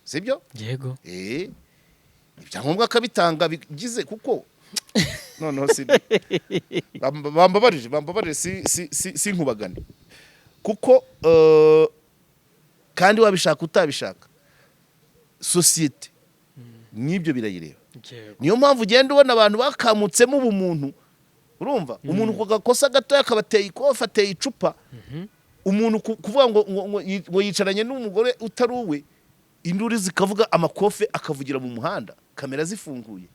sibyo yego ibyangombwa akabitanga bigize kuko noneho si bambabarije si nkubagane kuko kandi wabishaka utabishaka societe n'ibyo birayireba niyo mpamvu ugenda ubona abantu bakamutsemo ubumuntu urumva umuntu ku gakosa gatoya akabateye ikofa ateye icupa umuntu kuvuga ngo yicaranye n'umugore utari uwe induru zikavuga amakofe akavugira mu muhanda kamera zifunguye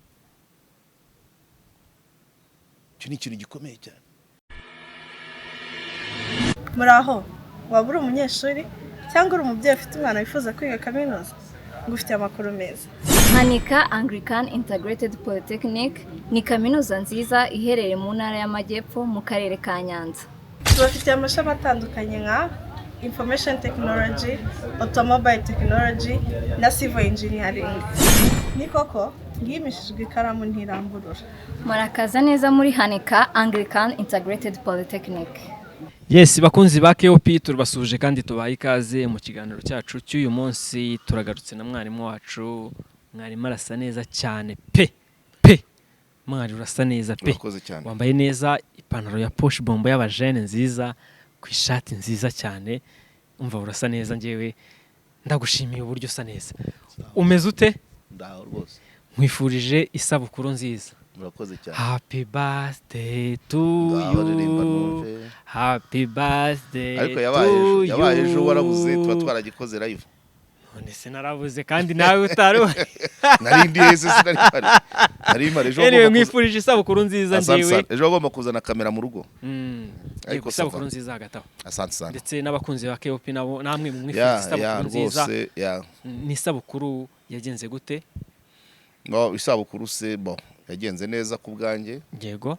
icyo ni ikintu gikomeye cyane. Muraho waba uri umunyeshuri cyangwa uri umubyeyi ufite umwana wifuza kwiga kaminuza ngo ufite amakuru meza. Hanika Anglican Integrated Polytechnic ni kaminuza nziza iherereye mu ntara y'Amajyepfo mu karere ka Nyanza. Tubafitiye amashami atandukanye nka Information Technology, Automobile Technology na Civil Engineering. Ni koko yimishijwe ikaramu ntiramburura. Murakaza neza muri Hanika Anglican Integrated Polytechnic. Yes, bakunzi ba KOP turabasuje kandi tubaye ikaze mu kiganiro cyacu cy'uyu munsi. Turagarutse na mwarimu wacu, mwarimu arasa neza cyane pe mwari urasa neza pe, wambaye neza ipantaro ya poche bombo y'abajene nziza ku ishati nziza cyane, umva urasa neza. Ngewe ndagushimiye uburyo usa neza. Umeze ute? Ndaho rwose. Nkwifurije isabukuru nziza. Murakoze cyane. Happy birthday to you. Happy birthday. Ariko yabaye ejo warabuze tuba twaragikoze live. None se narabuze kandi nawe utari narindi hese sinari ari mare ejo. Anyway, mwifurije isabukuru nziza ngewe. Ejo agomba kuzana kamera mu rugo. Ariko isabukuru nziza hagataho. Asante sana. Ndetse n'abakunzi ba KOP nabo namwe mwifurije isabukuru nziza. Ni isabukuru yagenze gute? No, isabukuru se yagenze neza ku bwanjye. Yego.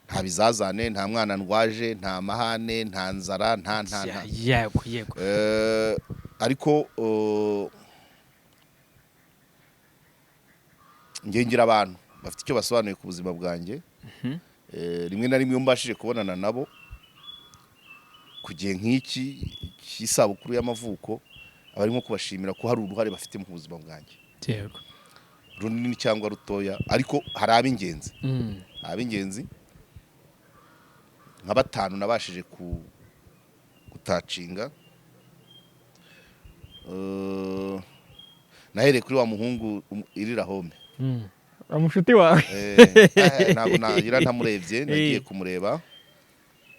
Nta bizazane, nta mwana ndwaje, nta mahane, nta nzara, nta yego. Ariko ngira abantu bafite icyo basobanuye ku buzima bwanjye. Rimwe na rimwe mbashije kubonana nabo kugiye nk'iki cy'isabukuru y'amavuko, abarimo kubashimira ko hari uruhare bafite mu buzima bwanjye. Yego. Runini cyangwa rutoya, ariko hari ab'ingenzi. Ab'ingenzi nka batanu nabashije gutacinga. Nahereye kuri wa muhungu irira home. Amushuti wawe. Ntabwo nagira ntamurebye, nagiye kumureba.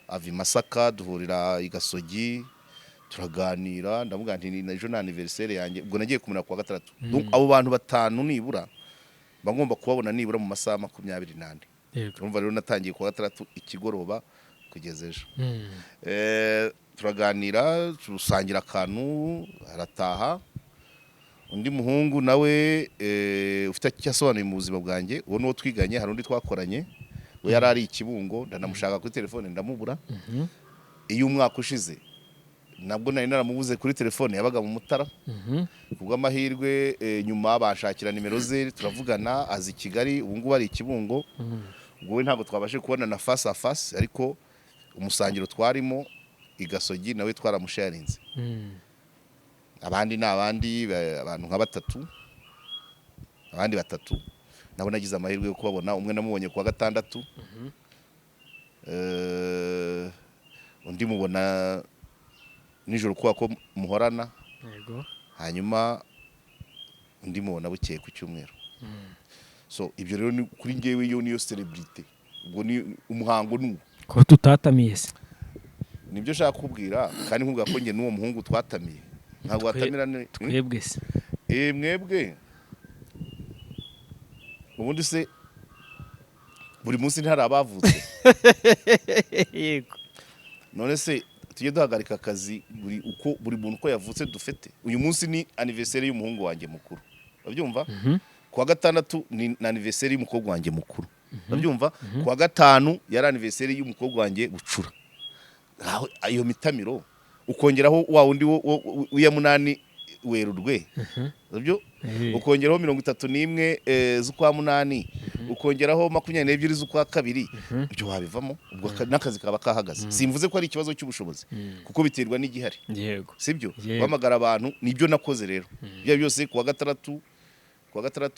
Ava Masaka duhurira i Gasogi turaganira, ndavuga nti ni ejo na anniversaire yanjye. Ubwo nagiye kumura kwa gatandatu. Donc abo bantu batanu nibura bagomba kubabona nibura mu masaha 24. Urumva rero natangiye kwa gatandatu ikigoroba kugeza ejo. Turaganira tusangira akantu arataha. Undi muhungu nawe ufite cyasobanuye mu buzima bwanjye, uwo no twiganye, hari undi twakoranye we yari ari ikibungo, ndanamushaka kuri telefone ndamubura. Iyo umwaka ushize nabwo nari naramubuze kuri telefone, yabaga mu Mutara. Kubwo amahirwe nyuma bashakira nimero ze turavugana, azi Kigali, ubu ngubu ari ikibungo. Ubwo we ntabwo twabashe kubona na face à face, ariko umusangiro twarimo i Gasogi nawe twaramusharinze. Abandi abantu nka batatu, abandi batatu nabo nagize amahirwe yo kubabona. Umwe namubonye kwa gatandatu, undi mubona nijoro ko muhorana. Yego. Hanyuma undi mubona bukeye ku cyumweru. So ibyo rero ni kuri ngewe yo niyo celebrity. Ubwo ni umuhango n'uwo ko tutatamiye se. Nibyo shaka kubwira, kandi nkubwira ko nge n'uwo muhungu twatamiye. Ntabwo watamira twebwe se. Mwebwe ubundi se buri munsi ntihari abavutse. Yego. None se tujye duhagarika akazi buri muntu uko yavutse dufite. Uyu munsi ni anniversaire y'umuhungu wanjye mukuru, babyumva. Kwa gatandatu ni anniversaire y'umukobwa wanjye mukuru, babyumva. Kwa gatanu yari anniversaire y'umukobwa wanjye Bucura. Ayo mitamiro ukongeraho wa undi uya munani Werurwe, babyo ukongeraho 31 z'ukwa munani, ukongeraho 22 z'ukwa kabiri ibyo wabivamo ubwo n'akazi kaba kahagaze simvuze ko ari ikibazo cy'ubushobozi kuko biterwa n'igihari yego sibyo Yego. bamagara abantu nibyo nakoze rero bya byose kuwa gatandatu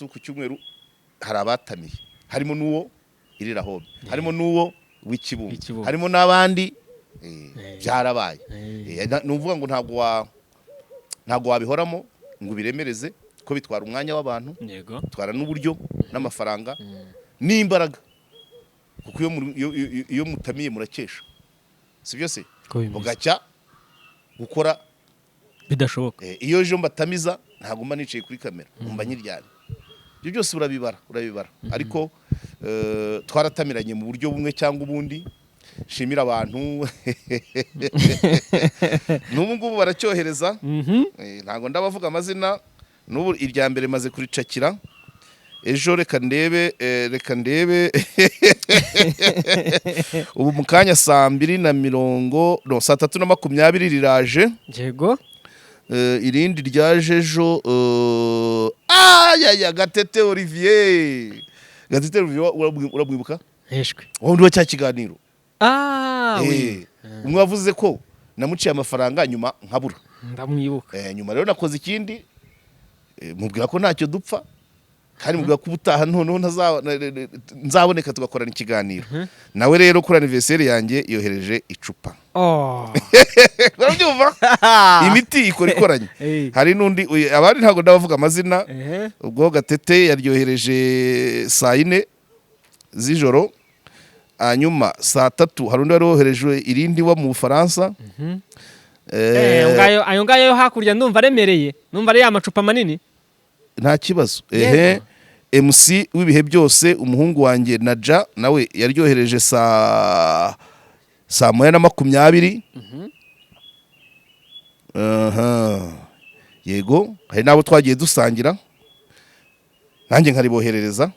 ku cyumweru hari abatamiye harimo n'uwo irira home harimo n'uwo w'ikibungo W'ikibungo. harimo n'abandi byarabaye nuvuga ngo ntabwo wabihoramo ngo biremereze ko bitwara umwanya w'abantu yego bitwara n'uburyo n'amafaranga n'imbaraga kuko iyo mutamiye murakesha sibyo se Ko bimeze. mugacya gukora bidashoboka iyo ejo mbatamiza ntabwo mba nicaye kuri kamera mba nyiryane ibyo byose urabibara ariko twaratamiranye mu buryo bumwe cyangwa ubundi shimira abantu n'ubu ngubu baracyohereza ntabwo ndabavuga amazina n'ubu irya mbere maze kuricakira ejo reka ndebe ubu mu kanya saa 3:20 riraje yego irindi ryaje ejo Gatete Olivier urabwibuka heshwe wundi wa cya kiganiro oui umwe wavuze ko namuciye amafaranga nyuma nkabura ndamwibuka nyuma rero nakoze ikindi mubwira ko ntacyo dupfa kandi mubwira ko ubutaha noneho nzaboneka tugakorana ikiganiro nawe rero kuri anniversaire yanjye yohereje icupa urabyumva imiti ikoranye hari n'undi abandi ntabwo ndabavuga amazina ubwo Gatete yaryohereje saa 4 z'ijoro hanyuma saa 3 hari undi wari wohereje irindi wa mu Bufaransa ayo ngayo hakurya ndumva aremereye numva ari ya macupa manini nta kibazo MC w'ibihe byose umuhungu wanjye Naja nawe yaryohereje saa 1:20 yego hari nabo twagiye dusangira nanjye nkariboherereza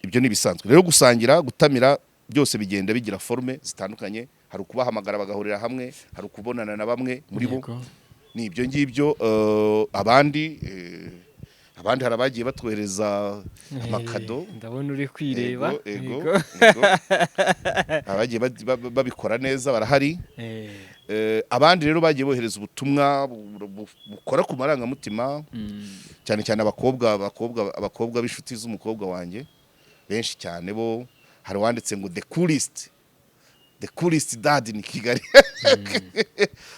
ibyo ni bisanzwe rero gusangira gutamira byose bigenda bigira forme zitandukanye hari ukubahamagara bagahurira hamwe hari ukubonana na bamwe muri bo ni ibyo ngibyo abandi hari abagiye batwohereza amakado ndabona uri kwireba abagiye babikora neza barahari abandi rero bagiye bohereza ubutumwa bukora ku marangamutima cyane cyane abakobwa b'inshuti z'umukobwa wanjye benshi cyane bo hari wanditse ngo the coolest dad ni Kigali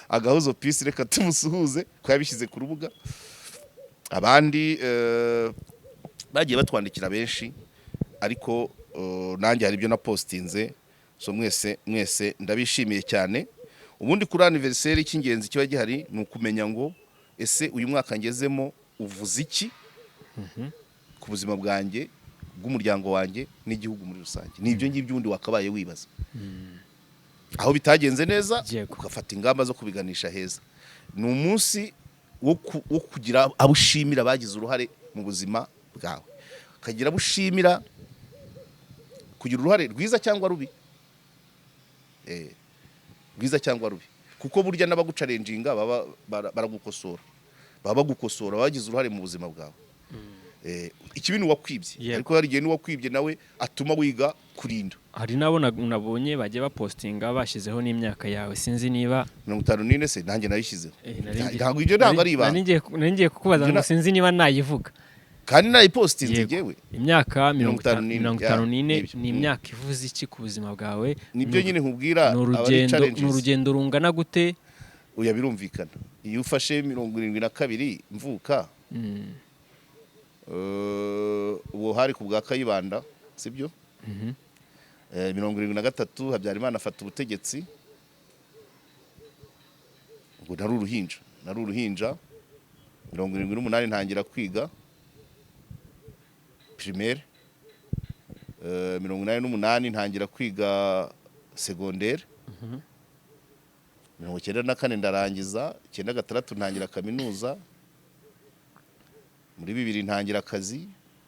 agahuzo peace reka tumusuhuze ko yabishyize ku rubuga abandi bagiye batwandikira benshi ariko nanjye hari ibyo na postinze so mwese ndabishimiye cyane ubundi kuri anniversaire icy'ingenzi kiba gihari ni ukumenya ngo ese uyu mwaka ngezemo uvuze iki ku buzima bwanjye bw'umuryango wanjye n'igihugu muri rusange nibyo ngibyo undi wakabaye wibaza aho bitagenze neza ugafata ingamba zo kubiganisha heza ni umunsi wo kugira abushimira bagize uruhare mu buzima bwawe kagira abushimira kugira uruhare rwiza cyangwa rubi rwiza cyangwa rubi kuko burya n'abagucarenjinga baba bagukosora bagize uruhare mu buzima bwawe ikibi ni uwakwibye ariko hari igihe n'uwakwibye nawe atuma wiga kurinda hari nabo nabonye bagiye bapostinga bashyizeho n'imyaka yawe sinzi niba 54 se nanjye nayishyizeho ntabwo ibyo ntabwo ari ibanga ngiye kukubaza ngo sinzi niba nayivuga kandi nayipostinze ngewe imyaka 54 ni imyaka ivuze iki ku buzima bwawe nibyo nyine nkubwira ni urugendo rungana gute uya birumvikana iyo ufashe 72 mvuka ubu hari ku bwa Kayibanda sibyo 73 Habyarimana afata ubutegetsi ubwo nari uruhinja 78 ntangira kwiga primaire 88 ntangira kwiga secondaire 94 ndarangiza 96 ntangira kaminuza muri 2000 ntangira akazi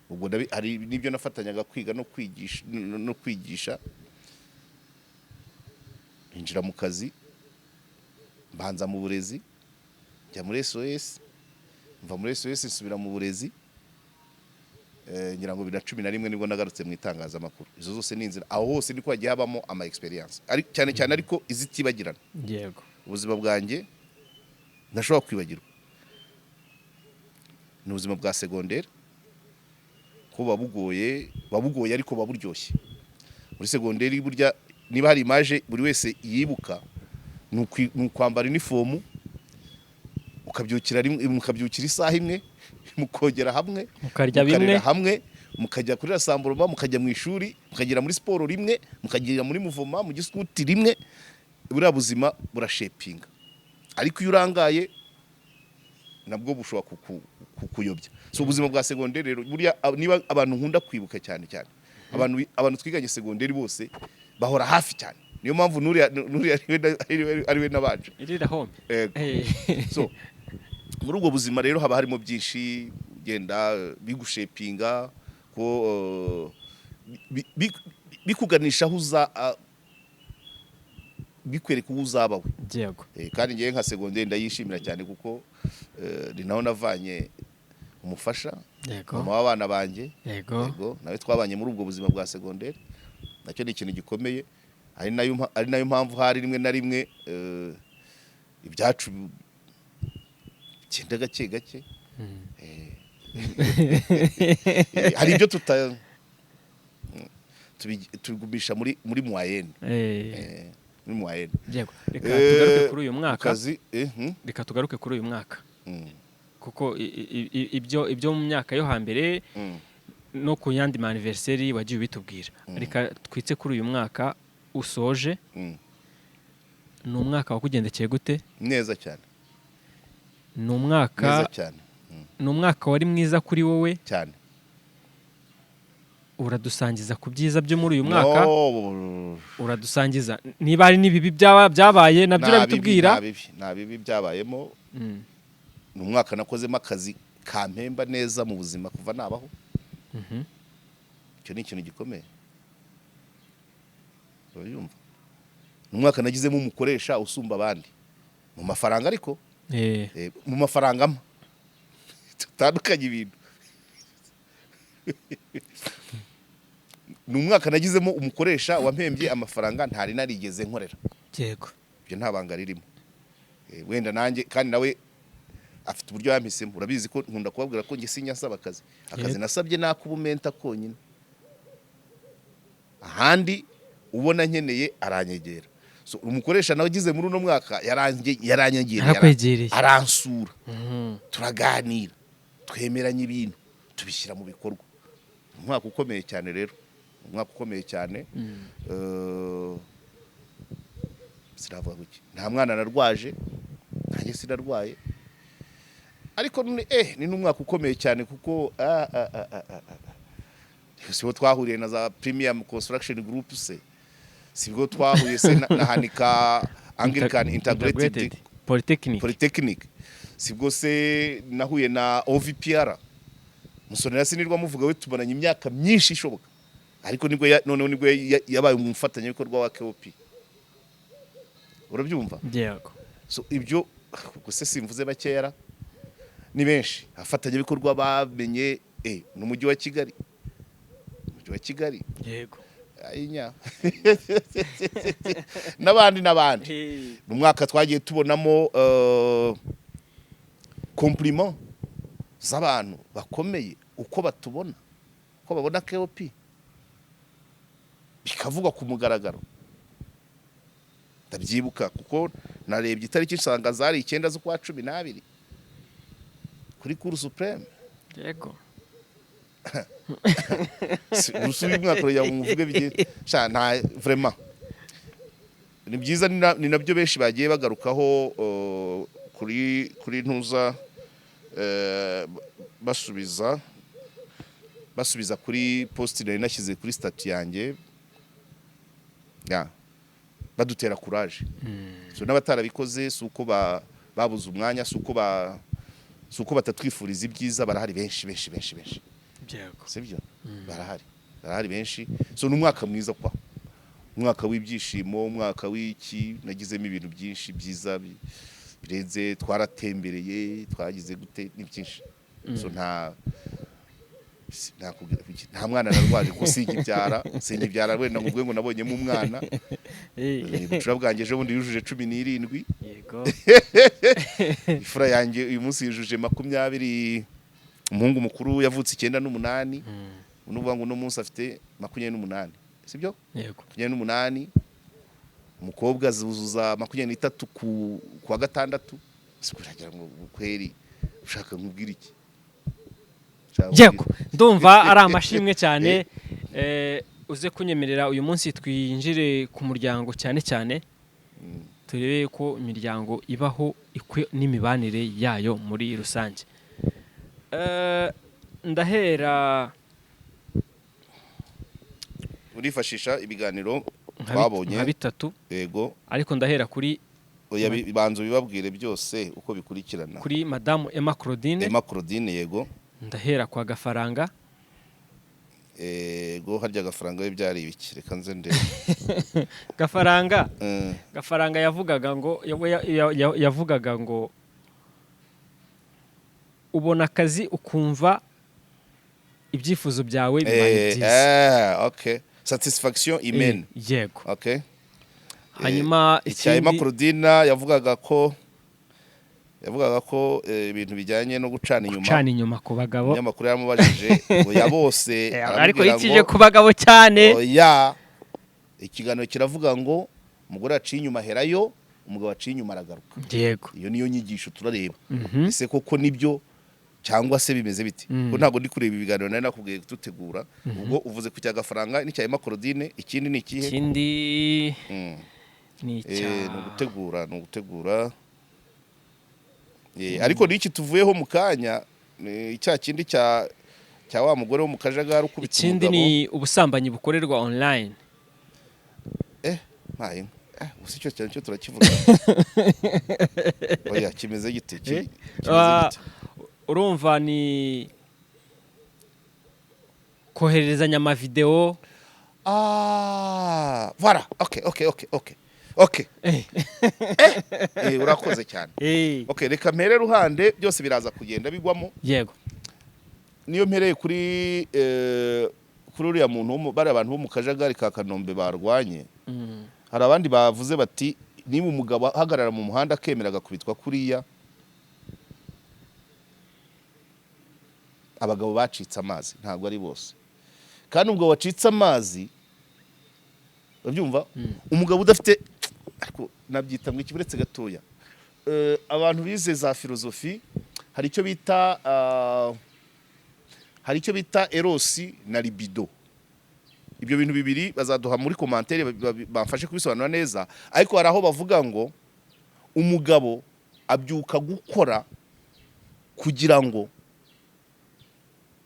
ubwo hari nibyo nafatanyaga kwiga no kwigisha ninjira mu kazi mbanza mu burezi njya muri SOS mva muri SOS nsubira mu burezi ngira ngo 2011 nibwo nagarutse mu itangazamakuru. Izo zose ni inzira, aho hose niko hagiye habamo ama experience cyane cyane, ariko izitibagirana. yego Ubuzima bwanjye ntashobora kwibagirwa ni ubuzima bwa secondaire, ko babugoye ariko baburyoshye. Muri secondaire burya niba hari image buri wese yibuka, ni kwambara uniform, mukabyukira isaha imwe, mukogera hamwe, mukarya bimwe hamwe, mukajya kuri rasamburoma, mukajya mu ishuri, mukagera muri siporo rimwe, mukagera muri muvoma, mu giskuti rimwe. Buriya buzima burashepinga, ariko iyo urangaye nabwo bushobora kukuyobya. So ubuzima bwa secondaire rero buriya niba abantu nkunda kwibuka cyane cyane, abantu twiganye secondaire bose bahora hafi cyane. Niyo mpamvu nuri ari we nabanje irira home. So muri ubwo buzima rero haba harimo byinshi ugenda bigushepinga, ko bikuganisha aho bikwereka uwo uzaba we. Yego. Kandi ngiye nka secondaire ndayishimira cyane kuko ni naho navanye umufasha, mama w'abana banjye. Yego, nawe twabanye muri ubwo buzima bwa secondaire. Nacyo ni ikintu gikomeye, ari nayo mpamvu hari rimwe na rimwe ibyacu genda gake gake. Hari ibyo tugumisha muri moyenne. Muri moyenne. Yego. Reka tugaruke kuri uyu mwaka. Reka tugaruke kuri uyu mwaka. Kuko ibyo mu myaka yo hambere no ku yandi ma anniversaire wagiye ubitubwira. Reka twitse kuri uyu mwaka usoje. Ni umwaka wakugendekeye gute? Neza cyane. Ni umwaka neza cyane. Ni umwaka wari mwiza kuri wowe cyane. Uradusangiza ku byiza byo muri uyu mwaka. Uradusangiza niba ari nibibi byabaye nabyo urabitubwira. Nta bibi byabayemo. Ni umwaka nakozemo akazi kampemba neza mu buzima kuva nabaho. Icyo ni ikintu gikomeye. Urayumva? Ni umwaka nagizemo umukoresha usumba abandi mu mafaranga, ariko mu mafaranga tutandukanye ibintu. Ni umwaka nagizemo umukoresha wampembye amafaranga ntari narigeze nkorera. Yego. Ibyo nta banga ririmo. Wenda nanjye kandi nawe afite uburyo yampisemo. Urabizi ko nkunda kubabwira ko nge sinyasaba akazi nasabye nakubumenta konyine. Ahandi ubona nkeneye aranyegera. So umukoresha nawe gize muri uno mwaka yaranyegereye, aransura, turaganira, twemeranya ibintu, tubishyira mu bikorwa. Umwaka ukomeye cyane rero, umwaka ukomeye cyane. Siravuga guki, nta mwana narwaje, nanjye sinarwaye, ariko ni n'umwaka ukomeye cyane kuko sibo twahuriye na za Premium Construction Group se, sibwo twahuye se na Hanika Anglican Integrated Polytechnic, sibwo se nahuye na OVPR. Musonera sinirwa muvuga we tubonanye imyaka myinshi ishoboka, ariko nibwo yabaye umufatanya bikorwa wa KOP. Urabyumva? Yego. So ibyo guse simvuze bakera ni benshi afatanya bikorwa bamenye n'umujyi wa Kigali. Umujyi wa Kigali. Yego. Ayinya. Nabandi. Mu mwaka twagiye tubonamo compliment z'abantu bakomeye uko batubona, uko babona KOP, bikavugwa ku mugaragaro. Ndabyibuka kuko narebye itariki nsanga zari 9 z'ukwa 12 kuri Cour Supreme. Yego. Usuye mwaka ya muvuge bije nta vraiment ni byiza, ni nabyo benshi bagiye bagarukaho kuri ntuza basubiza kuri post nari nashyize kuri statut yanjye, badutera courage. So n'abatarabikoze suko babuze umwanya, suko batatwifuriza ibyiza, barahari benshi. Yego. Sibyo? Barahari benshi. So n'umwaka mwiza kwa. Umwaka w'ibyishimo, umwaka w'iki, nagizemo ibintu byinshi byiza birenze, twaratembereye, twagize gute ni byinshi. So nta mwana narwaje ko sinkibyara wenda ngo ngo nabonyemo umwana ubucura bwanjye ejo bundi yujuje 17 yego ifura yanjye uyu munsi yujuje 20 umuhungu mukuru yavutse 98 unuvuga ngo no munsi afite 28 sibyo yego 28 umukobwa zuzuza 23 kwa gatandatu sikuragira ngo kweri ushaka nkubwira iki yego ndumva ari amashimwe cyane uze kunyemerera uyu munsi twinjire ku muryango cyane cyane turebe ko imiryango ibaho n'imibanire yayo muri rusange ndahera urifashisha ibiganiro twabonye nka bitatu yego ariko ndahera kuri banzo bibabwire byose uko bikurikirana kuri Madame Emma Claudine yego ndahera kwa Gafaranga go harya Gafaranga we byari ibiki reka nze ndebe Gafaranga yavugaga ngo ubona akazi ukumva ibyifuzo byawe bibaye byiza okay satisfaction humaine yego okay hanyuma Emma Claudine yavugaga ko ibintu bijyanye no gucana inyuma ku bagabo nyamakuru yamubajije oya bose ariko yitije ku bagabo cyane oya ikiganiro kiravuga ngo umugore aciye inyuma herayo umugabo aciye inyuma aragaruka yego iyo niyo nyigisho turareba ese koko nibyo cyangwa se bimeze biti ko ntago ndi kureba ibiganiro nari nakubwiye tutegura ubwo uvuze ku cya Gafaranga n'icya Emma Claudine ikindi ni ikihe ni ugutegura ariko n'iki tuvuyeho mu kanya icya kindi cya wa mugore wo mu kajagari ukubita ikindi ni ubusambanyi bukorerwa online ntaye gusa icyo cyane cyo turakivuga oya kimeze gite urumva ni kohererezanya amavideo voilà okay urakoze cyane okay reka mpere ruhande byose biraza kugenda bigwamo yego niyo mpereye kuri uriya muntu bari abantu bo mu kajagari ka Kanombe barwanye hari abandi bavuze bati niba umugabo ahagarara mu muhanda akemeraga kubitwa kuriya abagabo bacitse amazi ntabwo ari bose kandi ubwo wacitse amazi babyumva umugabo udafite ariko nabyita mu ikiburetse gatoya abantu bize za filozofi hari icyo bita erosi na libido ibyo bintu bibiri bazaduha muri commentaire bamfashe kubisobanura neza ariko hari aho bavuga ngo umugabo abyuka gukora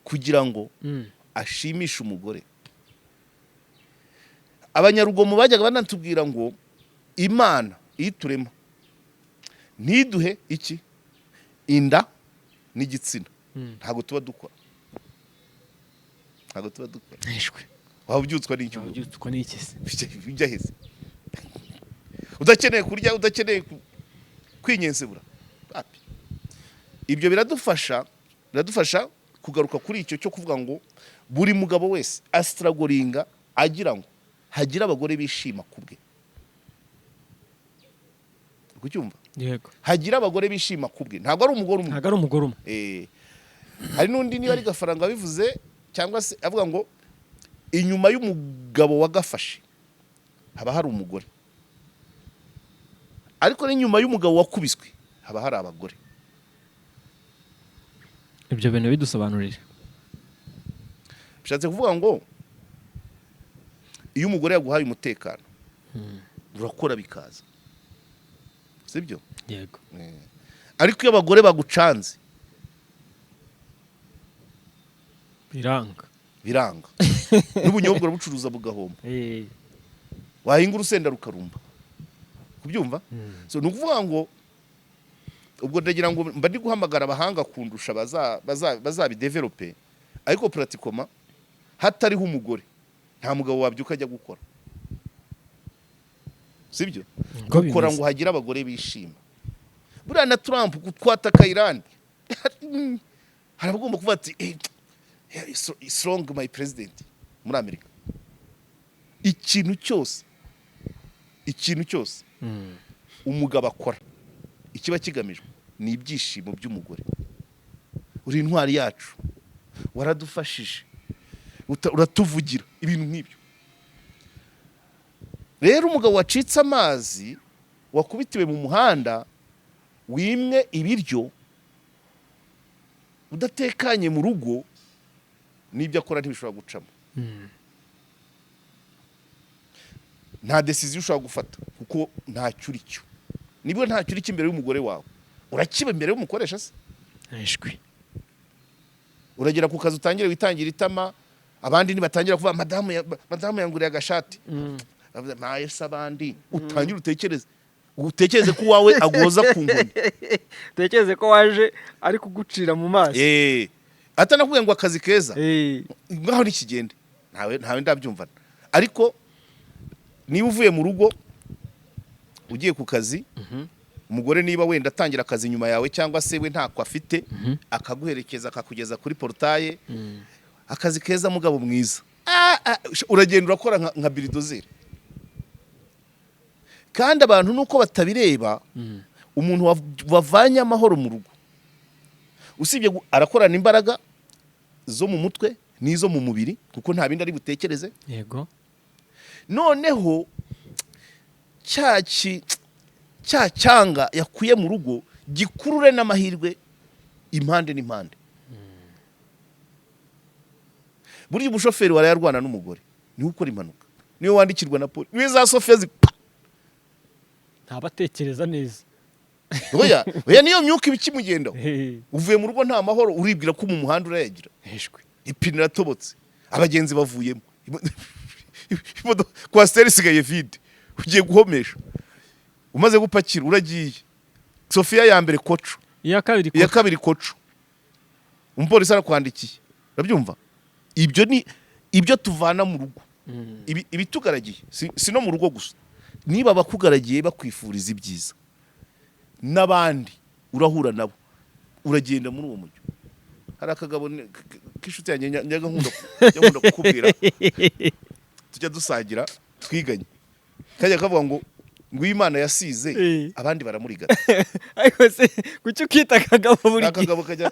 kugira ngo ashimishe umugore abanyarugomo bajyaga banatubwira ngo Imana iturema ntiduhe iki inda n'igitsina ntago tuba dukora eshwe wabyutswa n'icyo wabyutswa n'ikisi bijya heze udakeneye kurya udakeneye kwinyensebura ibyo biradufasha kugaruka kuri icyo cyo kuvuga ngo buri mugabo wese astragoringa agira ngo hagira abagore bishima kubwe kucyumva yego hagira abagore bishima kubwe ntabwo ari umugore umwe hari n'undi niba ari Gafaranga bivuze cyangwa se avuga ngo inyuma y'umugabo wagafashe haba hari umugore ariko n'inyuma y'umugabo wakubiswe haba hari abagore ibyo bintu bidusobanurira bishatse kuvuga ngo iyo umugore yaguhaye umutekano urakora bikaza sibyo yego ariko iyo abagore bagucanze biranga n'ubunyobwa urabucuruza bugahomba wahinga urusenda rukarumba kubyumva so nukuvuga ngo ubwo ndagira ngo mba ndi guhamagara abahanga kundusha bazabidevelope ariko pratikoma hatariho umugore nta mugabo wabyuka ajya gukora sibyo gukora ngo hagira abagore bishima buriya na Trump gutwata Iran harabagomba kuvuga ati strong my president muri Amerika. Ikintu cyose umugabo akora ikiba kigamijwe ni ibyishimo by'umugore. Uri intwari yacu, waradufashije, uratuvugira ibintu nk'ibyo. Rero umugabo wacitse amazi, wakubitiwe mu muhanda, wimwe ibiryo, udatekanye mu rugo, n'ibyo akora ntibishobora gucamo. Nta decision ushobora gufata kuko ntacyo uri cyo. Nibwo ntacyo uri imbere y'umugore wawe, urakiba imbere y'umukoresha se? Eshwi. Uragera ku kazi utangire witangira itama, abandi nibatangira kuvuga madamu yanguriye agashati. Naye sabandi utangira utekereze ko wawe agoza ku nkoni. Tekereze ko waje ari kugucira mu maso. Atanakuye ngo akazi keza. Ngaho nikigende. Ntawe ndabyumvana. Ariko niba uvuye mu rugo ugiye ku kazi, umugore niba wenda atangira akazi nyuma yawe cyangwa se we ntako afite, akaguherekeza akakugeza kuri portaye, akazi keza mugabo mwiza. Uragenda urakora nka bulldozer. Kandi abantu nuko batabireba, umuntu wavanye amahoro mu rugo, usibye arakorana imbaraga zo mu mutwe n'izo mu mubiri kuko nta bindi ari butekereze. Yego. Noneho cya cyanga yakuye mu rugo gikurure n'amahirwe impande n'impande. Burya umushoferi warayarwana n'umugore niwe ukora impanuka, niwe wandikirwa na polisi, niwe za sofezi ntabatekereza neza. Oya niyo myuka ibikimugendaho. Uvuye mu rugo nta mahoro, uribwira ko mu muhanda urayagira. Ipine iratobotse, abagenzi bavuyemo, kwasiteri isigaye vide, ugiye guhomesha, umaze gupakira uragiye. Sofia ya mbere koco, iya kabiri koco, umupolisi arakwandikiye. Urabyumva? Ibyo ni ibyo tuvana mu rugo. Ibitugaragiye si no mu rugo gusa, niba bakugaragiye bakwifuriza ibyiza, n'abandi urahura nabo, uragenda muri uwo mujyo. Hari akagabo k'inshuti yanjye nyaga nkunda kukubwira, tujya dusangira twiganye, kajya kavuga ngo Imana yasize abandi baramurigata. Ariko se kuki ukita akagabo buri gihe? Akagabo kajya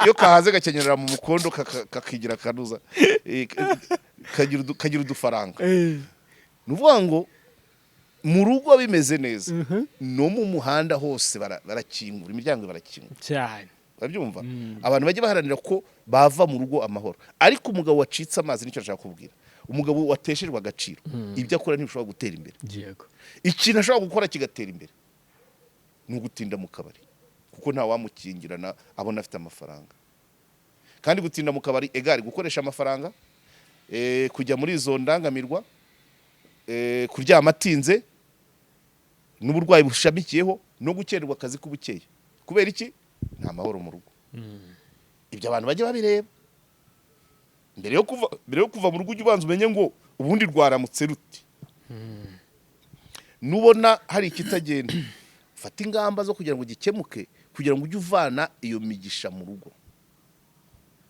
yo kahaze gakenyerera mu mukondo kakigira kanuza, kagira udufaranga. Nuvuga ngo mu rugo bimeze neza, no mu muhanda hose barakingura, imiryango barakingura cyane. Urabyumva? Abantu bajye baharanira ko bava mu rugo amahoro. Ariko umugabo wacitse amazi nicyo nshaka kubwira, umugabo wateshejwe agaciro, ibyo akora ntibishobora gutera imbere. Yego. Ikintu ashobora gukora kigatera imbere ni ugutinda mu kabari, kuko nta wamukingirana abona afite amafaranga. Kandi gutinda mu kabari egari gukoresha amafaranga, kujya muri izo ndangamirwa, kuryama atinze, n'uburwayi bushamikiyeho, no gukererwa akazi k'ubukeye. Kubera iki? Nta mahoro mu rugo. Ibyo abantu bajye babireba. Mbere yo kuva mu rugo ujye ubanza umenye ngo ubundi rwaramutse ruti. Nubona hari ikitagenda, fata ingamba zo kugira ngo gikemuke, kugira ngo ujye uvana iyo migisha mu rugo.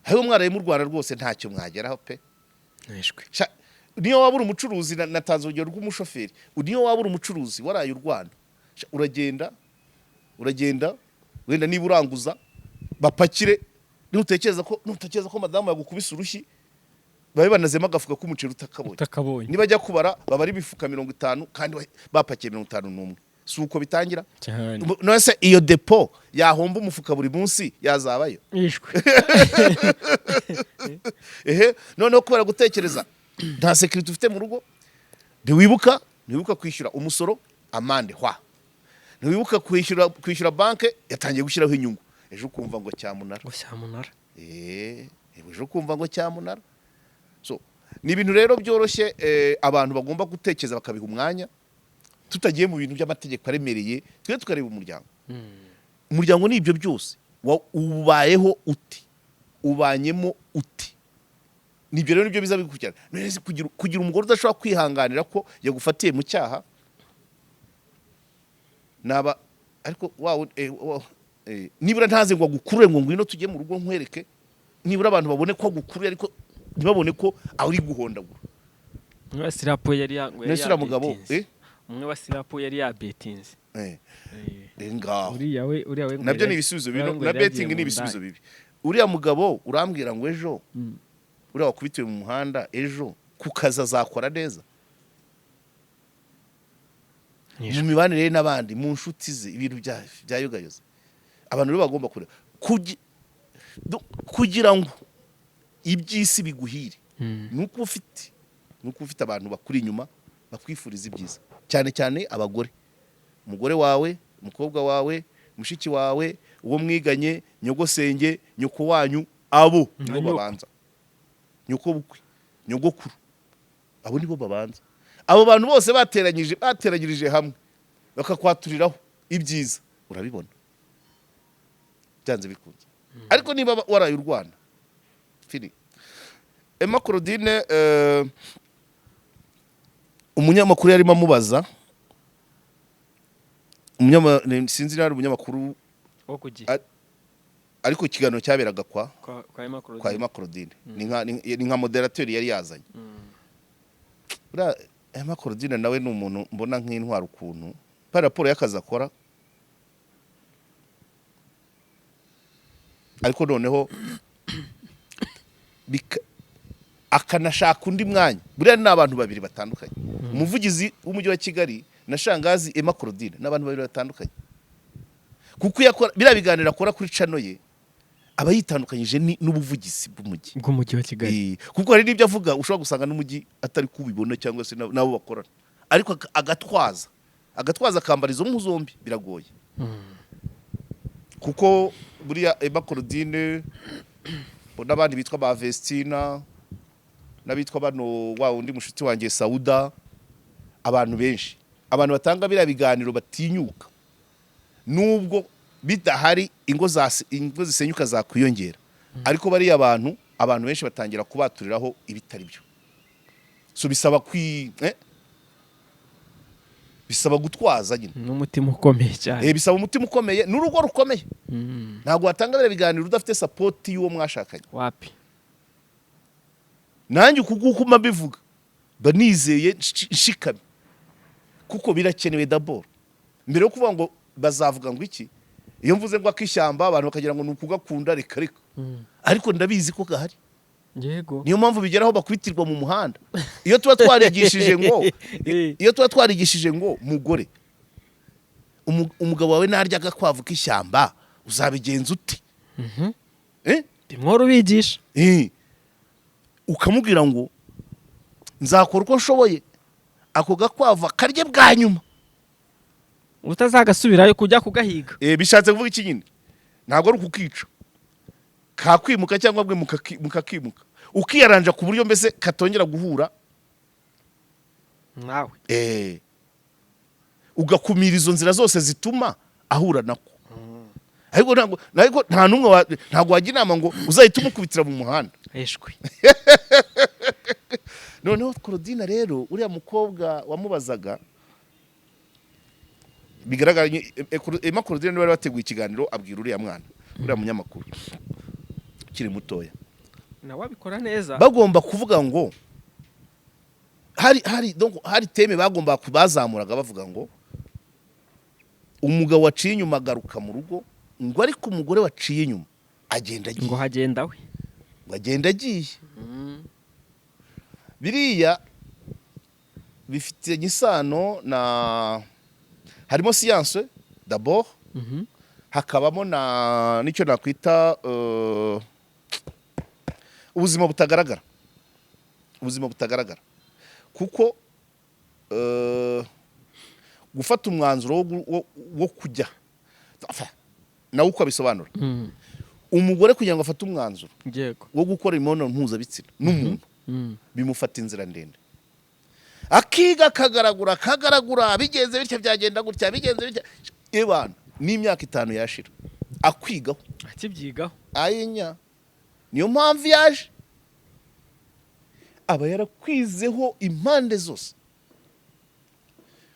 Hayo mwaraye mu Rwanda rwose ntacyo mwageraho pe. Niyo wabura umucuruzi, natanze urugero rw'umushoferi, niyo wabura umucuruzi waraye u Rwanda, uragenda wenda niba uranguza bapakire, nutekereza ko madamu yagukubise urushyi, babe banazema agafuka k'umuceri utakabonye. Niba ajya kubara baba ari ibifuka 50 kandi bapakiye 51. Si uko bitangira? Nose iyo depo yahomba umufuka buri munsi yazabayo. Noneho kubera gutekereza nta security ufite mu rugo, ntiwibuka kwishyura umusoro, amande ntiwibuka kwishyura banke, yatangiye gushyiraho inyungu. Ejo kumva ngo cyamunara. Ejo kumva ngo cyamunara. So ni ibintu rero byoroshye, abantu bagomba gutekereza bakabiha umwanya, tutagiye mu bintu by'amategeko aremereye, twe tukareba umuryango. Umuryango ni ibyo byose, ubayeho uti, ubanyemo uti. Nibyo rero nibyo biza bikurikirana. None kugira umugore udashobora kwihanganira ko yagufatiye mu cyaha, naba ariko nibura ntaze ngo agukurure ngo ngwino tujye mu rugo nkwereke, nibura abantu babone ko agukuru ariko ntibabone ko ari guhondagura. umwe wa sirapo yari Nesura mugabo umwe wa sirapo yari yabetinze ngaho uriya we nabyo ni ibisubizo bibi na betting ni ibisubizo bibi. Uriya mugabo urambwira ngo ejo uriya wakubitiwe mu muhanda ejo kukaza azakora neza mu mibanire n'abandi mu nshuti ze ibintu byayogayoza. Abantu rero bagomba kureba kugira ngo iby'isi biguhire nuko ufite abantu bakuri inyuma bakwifuriza ibyiza, cyane cyane abagore, umugore wawe, umukobwa wawe, mushiki wawe, uwo mwiganye, nyogosenge, nyoko wanyu, abo nibo babanza, nyoko bukwe, nyogokuru, abo nibo babanza. Abo bantu bose bateranyirije hamwe bakakwaturiraho ibyiza, urabibona byanze bikunze. Ariko niba waraye u Rwanda fini Emma Claudine umunyamakuru yarimo amubaza sinzi nari umunyamakuru wo kugi ariko ikiganiro cyaberaga kwa Emma Claudine ni nka moderateur yari yazanye. Emma Claudine nawe ni umuntu mbona nk'intwara ukuntu pa raporo y'akazi akora, ariko noneho akanashaka undi mwanya. Buriya ni abantu babiri batandukanye, umuvugizi w'umujyi wa Kigali na Shangazi Emma Claudine n'abantu babiri batandukanye, kuko yakora biriya biganiro akora kuri channel ye aba yitandukanyije n'ubuvugizi bw'umujyi wa Kigali, kuko hari n'ibyo avuga ushobora gusanga n'umujyi atari kubibona cyangwa se nabo bakorana, ariko agatwaza akambara izo zombi biragoye. Kuko buriya Emma Claudine n'abandi bitwa ba Vestina n'abitwa bano wa undi mushuti wanjye Sauda, abantu benshi, abantu batanga biriya biganiro batinyuka nubwo bidahari ingo zisenyuka zakwiyongera, ariko bari abantu benshi batangira kubaturiraho ibitari byo. So bisaba bisaba gutwaza nyine n'umutima ukomeye cyane, bisaba umutima ukomeye n'urugo rukomeye. Ntabwo watanga biriya biganiro udafite support y'uwo mwashakanye. Wapi nanjye ukugukuma bivuga banizeye nshikame, kuko birakenewe d'abord mbere yo kuvuga ngo bazavuga ngo iki. Iyo mvuze ngo akishyamba abantu bakagira ngo nukugakunda reka ariko ndabizi ko gahari. Yego, niyo mpamvu bigeraho bakwitirwa mu muhanda. Iyo tuba twarigishije ngo mugore umugabo wawe narya agakwavu k'ishyamba uzabigenza ute? Bimworo bigisha ukamubwira ngo nzakora uko nshoboye ako gakwavu karye bwa nyuma utazagasubirayo kujya kugahiga. Bishatse kuvuga iki nyine? Ntabwo ari ukukica, kakwimuka cyangwa bwe mukakimuka ukiyaranja ku buryo mbese katongera guhura nawe, ugakumira izo nzira zose zituma ahura nako. Ariko nta numwe ntabwo wajya inama ngo uzahita umukubitira mu muhanda. Eshwe noneho Claudine rero uriya mukobwa wamubazaga bigaragara Emma Claudine bari bateguye ikiganiro abwira uriya mwana uriya munyamakuru kiri mutoya nawe abikora neza. Bagomba kuvuga ngo hari teme bagomba kubazamuraga bavuga ngo umugabo waciye inyuma agaruka mu rugo, ngo ariko umugore waciye inyuma agenda agiye, ngo hagenda we ngo agenda agiye. Biriya bifite isano na harimo science d'abord, hakabamo na nicyo nakwita ubuzima butagaragara, kuko gufata umwanzuro wo kujya nawe uko abisobanura. Umugore kugira ngo afate umwanzuro wo gukora imibonano mpuzabitsina n'umuntu bimufata inzira ndende, akiga kagaragura bigenze bityo byagenda gutya bigenze bityo. Ebana n'imyaka 5 yashira akwigaho akibyigaho ayenya. Niyo mpamvu yaje aba yarakwizeho impande zose,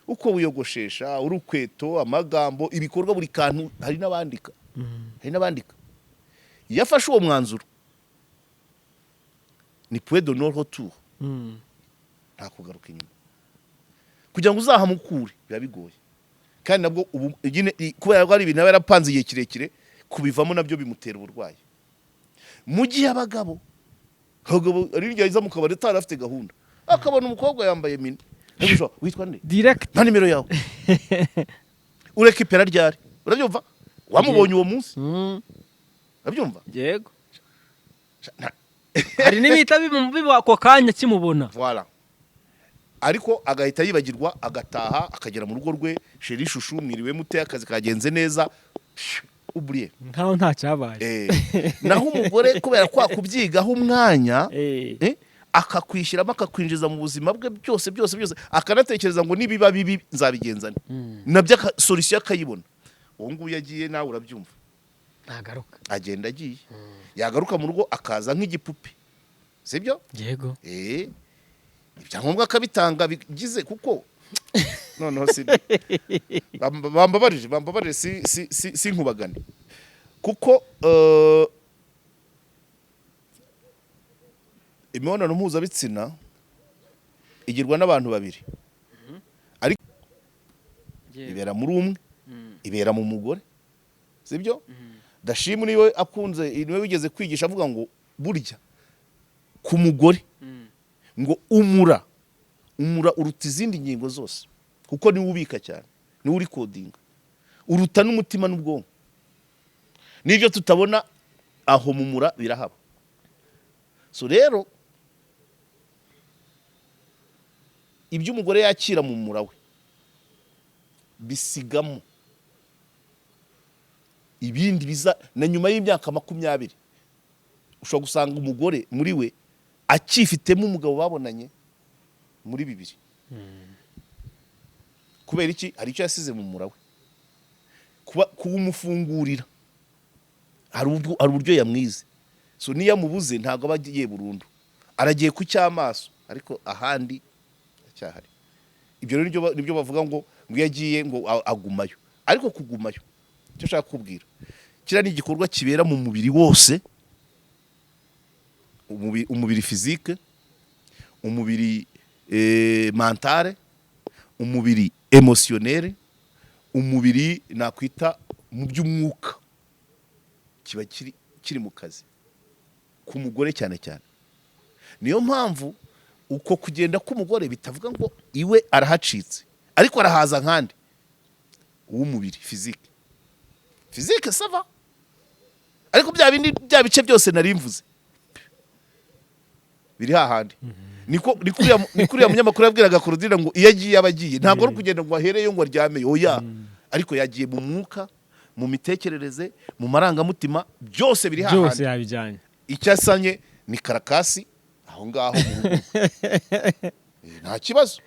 uko wiyogoshesha, urukweto, amagambo, ibikorwa, buri kantu. Hari n'abandika yafashe uwo mwanzuro ni point de non retour nta kugaruka inyuma kugira ngo uzahamukure biba bigoye kandi nabwo ubu kubera ko ari ibintu aba yarapanze igihe kirekire kubivamo nabyo bimutera uburwayi mu gihe abagabo ari rya iza mu kabari atari afite gahunda akabona umukobwa yambaye mini witwa nde direct nta nimero yawe ureka ipera ryari urabyumva wamubonye uwo munsi urabyumva yego hari n'ibita biba ako kanya kimubona voilà ariko agahita yibagirwa agataha akagera mu rugo rwe sheri shushu mwiriwe mute akazi kagenze neza oublié nkaho nta cyabaye naho umugore kubera kwa kubyigaho umwanya akakwishyiramo akakwinjiza mu buzima bwe byose akanatekereza ngo nibiba bibi nzabigenzane nabyo solution akayibona uwo nguyu yagiye nawe urabyumva ntagaruka agenda agiye yagaruka mu rugo akaza nk'igipupe sibyo yego ibyangombwa akabitanga bigize kuko noneho si bambabarije si nkubagane kuko imibonano mpuzabitsina igirwa n'abantu babiri ariko ibera muri umwe ibera mu mugore sibyo Dashimu niwe akunze niwe wigeze kwigisha avuga ngo burya ku mugore ngo umura uruta izindi ngingo zose kuko niwe ubika cyane niwe uri kodinga uruta n'umutima n'ubwonko n'ibyo tutabona aho mumura birahaba so rero ibyo umugore yakira mu mura we bisigamo ibindi biza na nyuma y'imyaka 20 ushobora gusanga umugore muri we akifitemo umugabo babonanye muri 2 kubera iki hari icyo yasize mu mura we kumufungurira hari uburyo yamwize so niyo yamubuze ntago abagiye burundu aragiye ku cyamaso ariko ahandi cyahari ibyo rero nibyo bavuga ngo yagiye ngo agumayo ariko kugumayo cyo shaka kubwira kira ni igikorwa kibera mu mubiri wose umubiri physique umubiri mentale umubiri émotionnel umubiri nakwita mu by'umwuka kiba kiri mu kazi ku mugore cyane cyane niyo mpamvu uko kugenda k'umugore bitavuga ngo iwe arahacitse ariko arahaza nkandi uw'umubiri physique sava ariko bya bice byose narimvuze biri hahandi niko ya munyamakuru yabwiraga Korodina ngo iyo agiye abagiye ntabwo ari kugenda ngo ahereyo ngo aryame oya ariko yagiye mu mwuka mu mitekerereze mu marangamutima byose biri hahandi byose yabijyanye icyasanye ni karakasi aho ngaho nta kibazo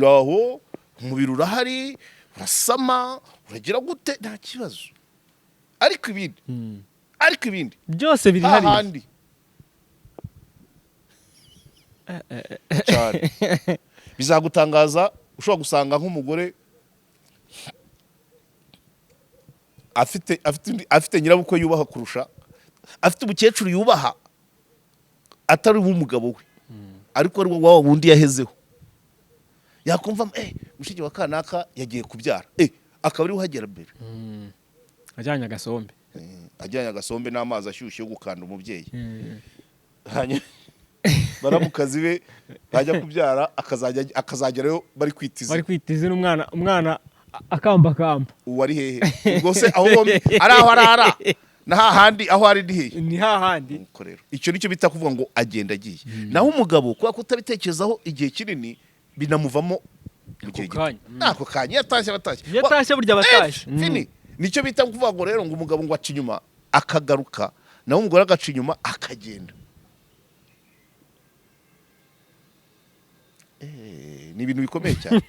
aho umubiri urahari urasama uragira gute nta kibazo ariko ibindi byose biri hahandi cyane bizagutangaza ushobora gusanga nk'umugore afite nyirabukwe yubaha kurusha afite umukecuru yubaha atari umugabo we ariko ari wa wundi yahezeho yakumva mushiki wa kanaka yagiye kubyara akaba ari uhagera mbere ajyanye agasombe n'amazi ashyushye yo gukanda umubyeyi baramukazi be bajya kubyara akazagerayo bari kwitiza n'umwana akamba uwari hehe ubwo se aho ari aho arara na hahandi aho ari ni hahandi rero icyo nicyo bita kuvuga ngo agenda agiye naho umugabo kuba kutabitekerezaho igihe kinini binamuvamo mu gihe gito nako kanya yatashye burya batashye fini nicyo bita kuvuga ngo rero ngo umugabo ngo aca inyuma akagaruka naho umugore agaca inyuma akagenda ni ibintu bikomeye cyane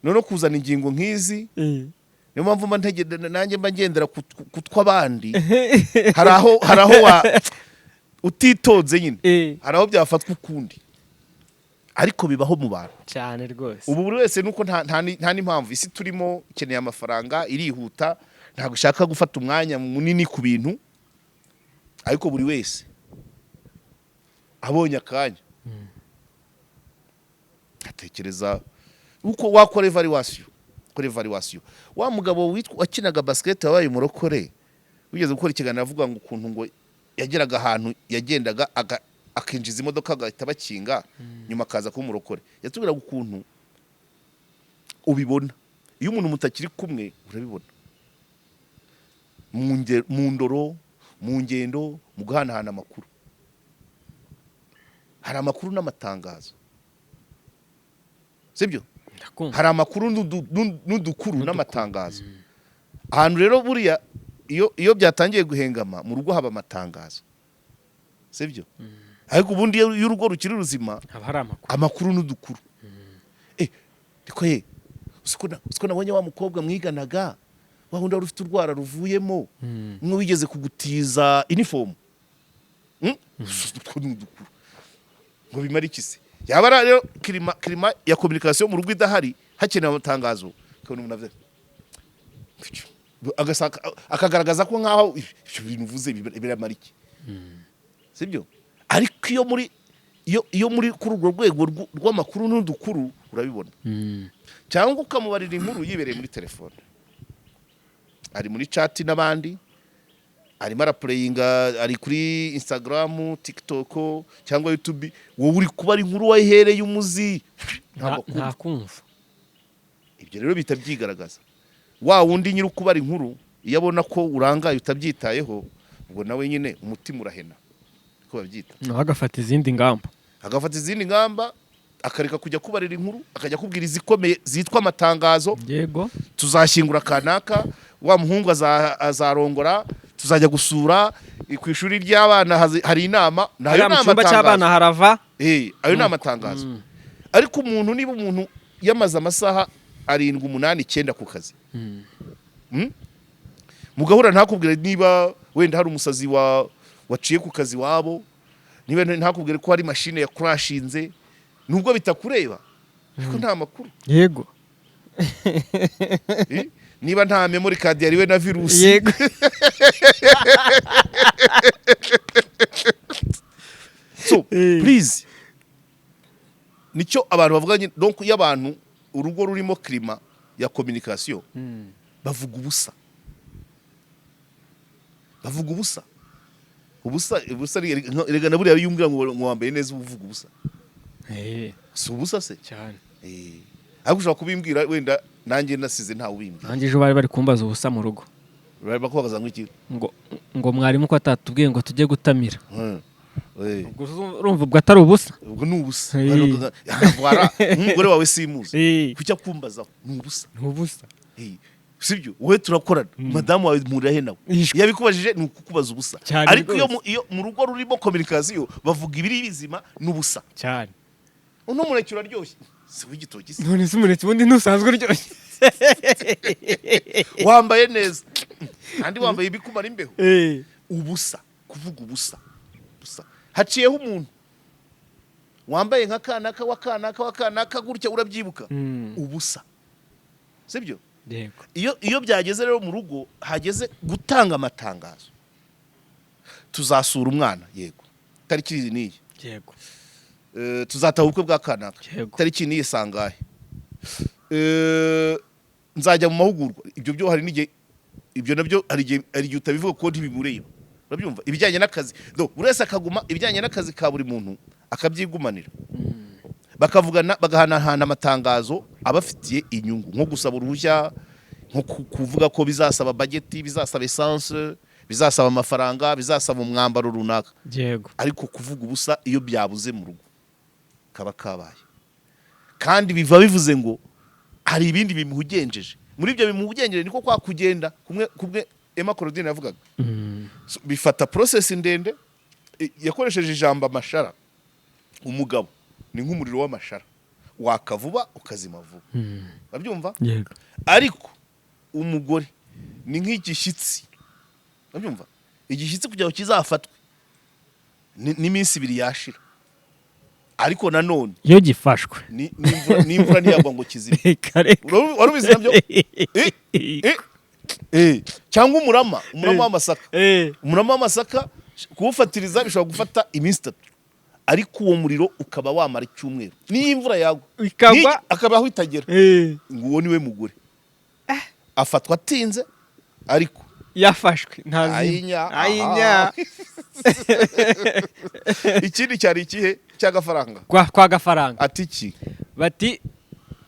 none kuzana ingingo nk'izi niyo mpamvu nanjye mba ngendera ku tw'abandi hari aho utitonze nyine hari aho byafatwa ukundi ariko bibaho mu bantu cyane rwose ubu buri wese nuko nta n'impamvu isi turimo ikeneye amafaranga irihuta ntabwo ushaka gufata umwanya munini ku bintu ariko buri wese abonye akanya atekereza uko wakora evaluation wa mugabo wakinaga basket wabaye umurokore wigeze gukora ikiganiro avuga ngo ukuntu ngo yageraga ahantu yagendaga akinjiza imodoka agahita bakinga nyuma akaza kuba umurokore yatubwiraga ukuntu ubibona iyo umuntu mutakiri kumwe urabibona mu ndoro mu ngendo mu guhanahana amakuru hari amakuru n'amatangazo sibyo hari amakuru n'udukuru n'amatangazo ahantu rero buriya iyo byatangiye guhengama mu rugo haba amatangazo sibyo ariko ubundi iyo urugo rukiri ruzima haba hari amakuru n'udukuru riko usiko nabonye wa mukobwa mwiganaga wa wundi wari ufite urwara ruvuyemo mwe wigeze kugutiza uniform ngo bimara iki se yaba rero kirima ya communication mu rugo idahari hakenewe amatangazo kabone umuntu akagaragaza ko nkaho ibyo bintu uvuze biramara iki sibyo ariko iyo muri kuri urwo rwego rw'amakuru n'udukuru urabibona cyangwa ukamubarira inkuru yibereye muri telefone ari muri chat n'abandi arimo arapureyinga ari kuri Instagram TikTok cyangwa YouTube wowe uri kuba ari inkuru wayihereye umuzi nta kumva ibyo rero bitabyigaragaza wa wundi nyiri kuba ari inkuru iyo abona ko urangaye utabyitayeho ubwo nawe nyine umutima urahena ko babyita agafata izindi ngamba akareka kujya kubarira inkuru akajya kubwira izikomeye zitwa amatangazo yego tuzashyingura kanaka wa muhungu azarongora tuzajya gusura ku ishuri ry'abana hari inama nayo nama cyumba cy'abana harava ayo nama tangazo ariko umuntu niba umuntu yamaze amasaha 7 8 9 ku kazi mugahura ntakubwire niba wenda hari umusazi waciye ku kazi wabo niba ntakubwire ko hari machine ya crashinze nubwo bitakureba ariko nta makuru yego niba nta memory card yariwe na virus yego so please nicyo abantu bavuganye donc y'abantu urugo rurimo climat ya communication bavuga ubusa rega na buriya yumbwira ngo wambaye neza uvuga ubusa si ubusa se cyane ariko ushobora kubimbwira wenda nanjye nasize ntawe ubimbwira nanjye ejo bari kumbaza ubusa mu rugo bari bakubaza ngo iki ngo mwarimu ko atatubwiye ngo tujye gutamira urumva ubwo atari ubusa ubwo ni ubusa umugore wawe simuzi kucya kumbaza ni ubusa sibyo wowe turakorana madamu wawe murahe nawe yabikubajije ni ukukubaza ubusa ariko iyo mu rugo rurimo communication bavuga ibiri bizima n'ubusa cyane uno muneke uraryoshye si w'igitoki se none se umuneke ubundi ntusanzwe uryoshye wambaye neza kandi wambaye ibikumara imbeho ubusa kuvuga ubusa haciyeho umuntu wambaye nka kanaka gutya urabyibuka ubusa sibyo iyo byageze rero mu rugo hageze gutanga amatangazo tuzasura umwana yego tariki niyi yego tuzataha ubukwe bwa kanaka tariki niyi sangahe nzajya mu mahugurwa ibyo byo hari n'igihe ibyo nabyo hari igihe utabivuga ko ntibimureba urabyumva ibijyanye n'akazi buri wese akaguma ibijyanye n'akazi ka buri muntu akabyigumanira bakavugana bagahanahana amatangazo abafitiye inyungu nko gusaba uruhushya nko kuvuga ko bizasaba budget bizasaba essence bizasaba amafaranga bizasaba umwambaro runaka yego ariko kuvuga ubusa iyo byabuze mu rugo kaba kabaye kandi biva bivuze ngo hari ibindi bimuhugenjeje muri ibyo bimuhugenjeje niko kwa kugenda kumwe Emma Claudine yavugaga bifata process ndende yakoresheje ijambo amashara umugabo ni nk'umuriro w'amashara wakavuba ukazima vuba babyumva yego ariko umugore ni nk'igishyitsi babyumva igishyitsi kugira ngo kizafatwe n'iminsi 2 yashira ariko nanone iyo gifashwe n'imvura ntiyagwa ngo kizime wari ubizi nabyo cyangwa umurama w'amasaka kuwufatiriza bishobora gufata iminsi 3 ariko uwo muriro ukaba wamara icyumweru niyo imvura yagwa ikagwa akabaho itagera nguwo niwe mugore afatwa atinze ariko yafashwe ayinya ikindi cyari ikihe cy'agafaranga kwa gafaranga ati iki bati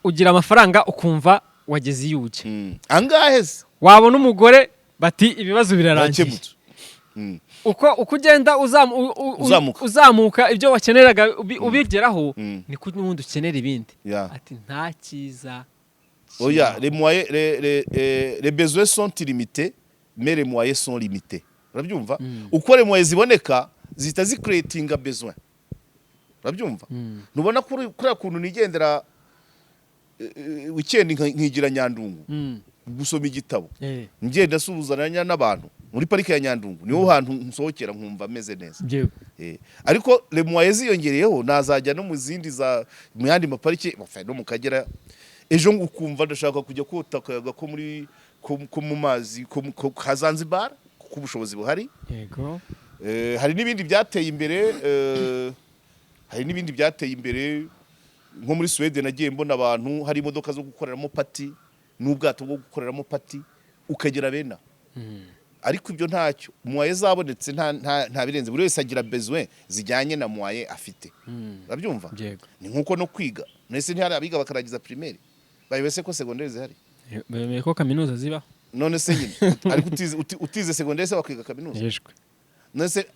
ugira amafaranga ukumva wageze iyuje angahe se wabona umugore bati ibibazo birarangiye uko ugenda uzamuka ibyo wakeneraga ubigeraho niko n'ubundi ukenera ibindi ati nta cyiza oya les besoins sont illimités mais les moyens sont limités urabyumva uko les moyens ziboneka zita zicreatinga besoin urabyumva nubona kuri kuntu nigendera weekend nkigira Nyandungu gusoma igitabo ngenda suzananya n'abantu muri parike ya Nyandungu niho hantu nsohokera nkumva meze neza ariko le moyens ziyongereyeho nazajya no mu zindi za mu yandi maparike no mu Kagera ejo ngukumva ndashaka kujya kota akayaga ko muri ko mu mazi ko Zanzibar ku bushobozi buhari yego hari n'ibindi byateye imbere nko muri Sweden nagiye mbona abantu hari imodoka zo gukoreramo pati n'ubwato bwo gukoreramo pati ukagera bena ariko ibyo ntacyo moye zabonetse nta birenze buri wese agira besoin zijyanye na moye afite urabyumva ni nkuko no kwiga nese ntihari abiga bakaragiza primaire bayibese ko secondaire zihari bemeye ko kaminuza ziba none se nyine ariko utize secondaire se bakwiga kaminuza yeshwe nese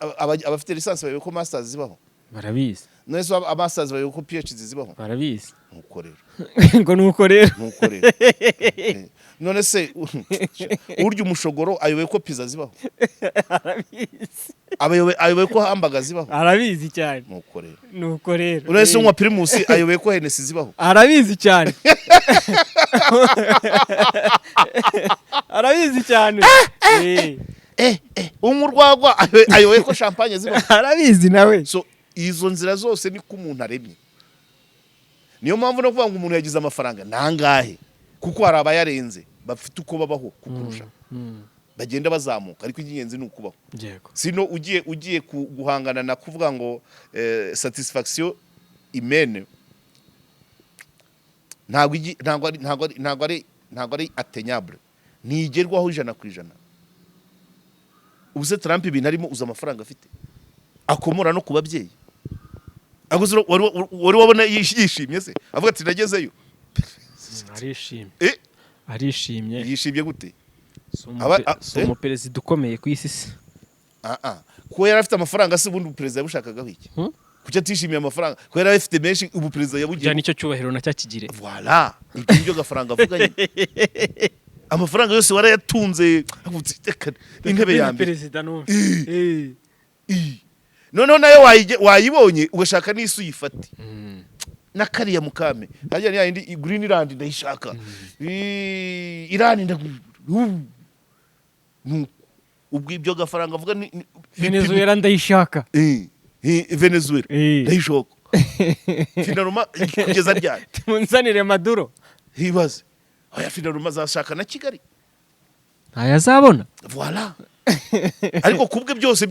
abafite lisansi bayibe ko masters zibaho barabizi nese amasters bayibe ko PhD zibaho barabizi nuko rero ngo nuko rero none se urya umushogoro ayobe ko pizza zibaho arabizi ayobe ko hamburger zibaho arabizi cyane nuko rero urese unywa primus ayobe ko Hennessy zibaho arabizi cyane arabizi cyane umurwagwa ayobe ko champagne zibaho arabizi nawe so izo nzira zose ni ko umuntu aremye niyo mpamvu no kuvuga ngo umuntu yagize amafaranga nangahe kuko hari abayarenze bafite uko babaho kukurusha bagenda bazamuka ariko ingenzi ni ukubaho sino ugiye guhangana na kuvuga ngo satisfaction humaine ntabwo ari atteignable ntigerwaho 100%. Ubuse Trump ibintu arimo uza amafaranga afite akomora no kubabyeyi aguze wari wabona yishimye se avuga ati nagezeyo arishimye yishimye gute so umuperezida ukomeye ku isi se ko yari afite amafaranga se ubundi umuperezida yabushakagaho iki kuki atishimiye amafaranga ko yari afite menshi umuperezida yabugiye nicyo cyubahiro na cyakigire voilà ibyo gafaranga avuganye amafaranga yose warayatunze intebe ya mbere perezida noneho nayo wayibonye ugashaka n'isi uyifate na kariya mukame hajya yindi Greenland ndayishaka Iran ubwo ibyo gafaranga avuga ni Venezuela ndayishaka Venezuela ndayishaka finaluma kugeza ryari munzanire Maduro hibaze aya finaluma zashaka na Kigali ntayazabona voilà ariko kubwe byose